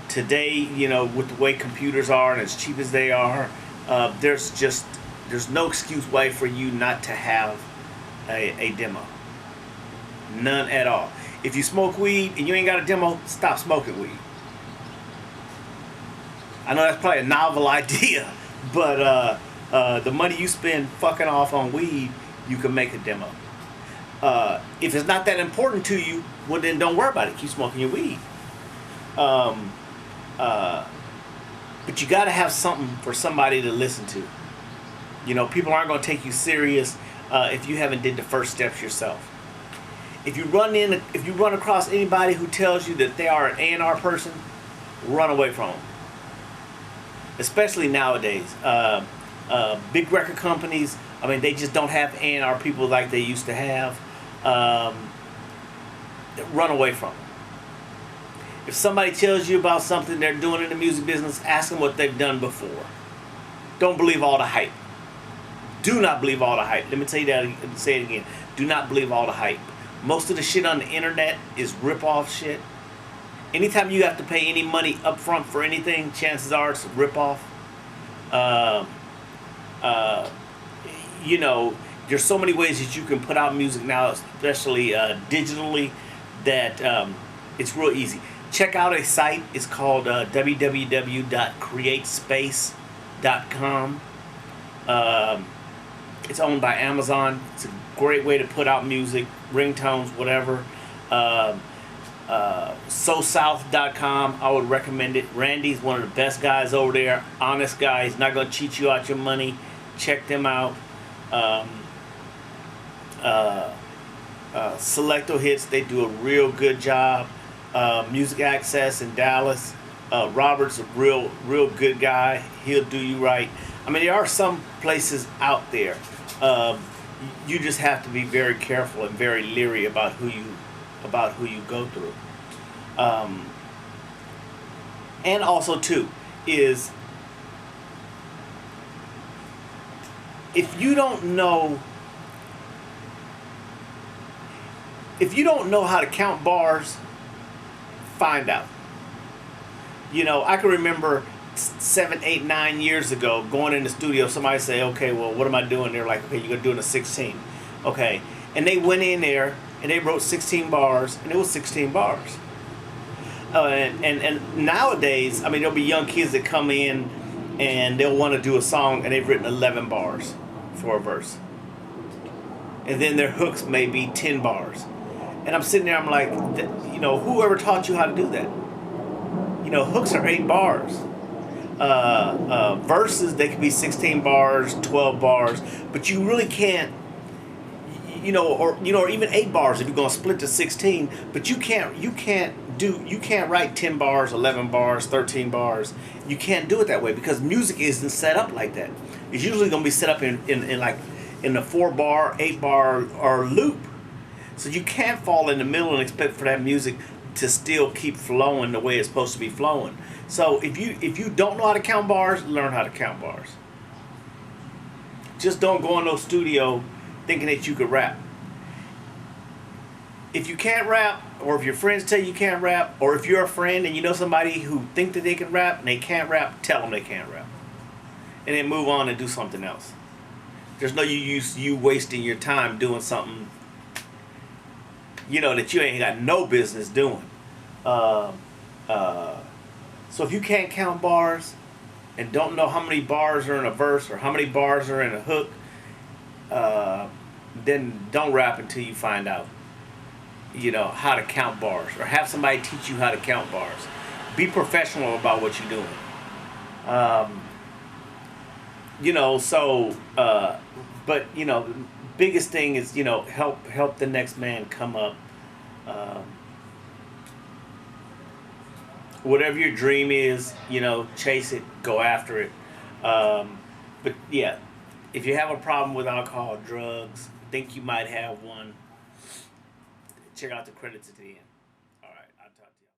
Today, with the way computers are and as cheap as they are, there's no excuse way for you not to have a demo. None at all. If you smoke weed and you ain't got a demo, stop smoking weed. I know that's probably a novel idea, but the money you spend fucking off on weed, you can make a demo. If it's not that important to you, well then don't worry about it. Keep smoking your weed. But you got to have something for somebody to listen to. People aren't going to take you serious if you haven't did the first steps yourself. If you run across anybody who tells you that they are an A&R person, run away from them. Especially nowadays, big record companies. I mean, they just don't have A&R people like they used to have. Run away from them. If somebody tells you about something they're doing in the music business, ask them what they've done before. Don't believe all the hype. Do not believe all the hype. Let me tell you that and say it again. Do not believe all the hype. Most of the shit on the internet is rip-off shit. Anytime you have to pay any money up front for anything, chances are it's a rip-off. You know, there's so many ways that you can put out music now, especially digitally, that it's real easy. Check out a site. It's called www.createspace.com. It's owned by Amazon. It's a great way to put out music, ringtones, whatever. SoSouth.com, I would recommend it. Randy's one of the best guys over there. Honest guy. He's not going to cheat you out your money. Check them out. Selecto Hits, they do a real good job. Music Access in Dallas. Robert's a real good guy. He'll do you right. I mean, there are some places out there. You just have to be very careful and very leery about who you go through. And also too is if you don't know how to count bars, find out. You know, I can remember 7, 8, 9 years ago going in the studio, somebody say, okay, well, what am I doing? They're like, okay, you're gonna do it in a 16. Okay. And they went in there and they wrote 16 bars, and it was 16 bars. And nowadays, I mean, there'll be young kids that come in and they'll want to do a song and they've written 11 bars for a verse. And then their hooks may be 10 bars. And I'm sitting there, I'm like, you know, whoever taught you how to do that? You know, hooks are 8 bars. Verses, they can be 16 bars, 12 bars, but you really can't, or even 8 bars if you're gonna split to 16. But you can't write 10 bars, 11 bars, 13 bars. You can't do it that way because music isn't set up like that. It's usually gonna be set up in the 4 bar, 8 bar or loop. So you can't fall in the middle and expect for that music to still keep flowing the way it's supposed to be flowing. So if you don't know how to count bars, learn how to count bars. Just don't go in no studio thinking that you could rap. If you can't rap, or if your friends tell you can't rap, or if you're a friend and you know somebody who think that they can rap and they can't rap, tell them they can't rap. And then move on and do something else. There's no use you wasting your time doing something that you ain't got no business doing. So if you can't count bars and don't know how many bars are in a verse or how many bars are in a hook, then don't rap until you find out, how to count bars, or have somebody teach you how to count bars. Be professional about what you're doing. But the biggest thing is, help the next man come up. Whatever your dream is, chase it, go after it. But yeah, if you have a problem with alcohol, drugs, think you might have one, check out the credits at the end.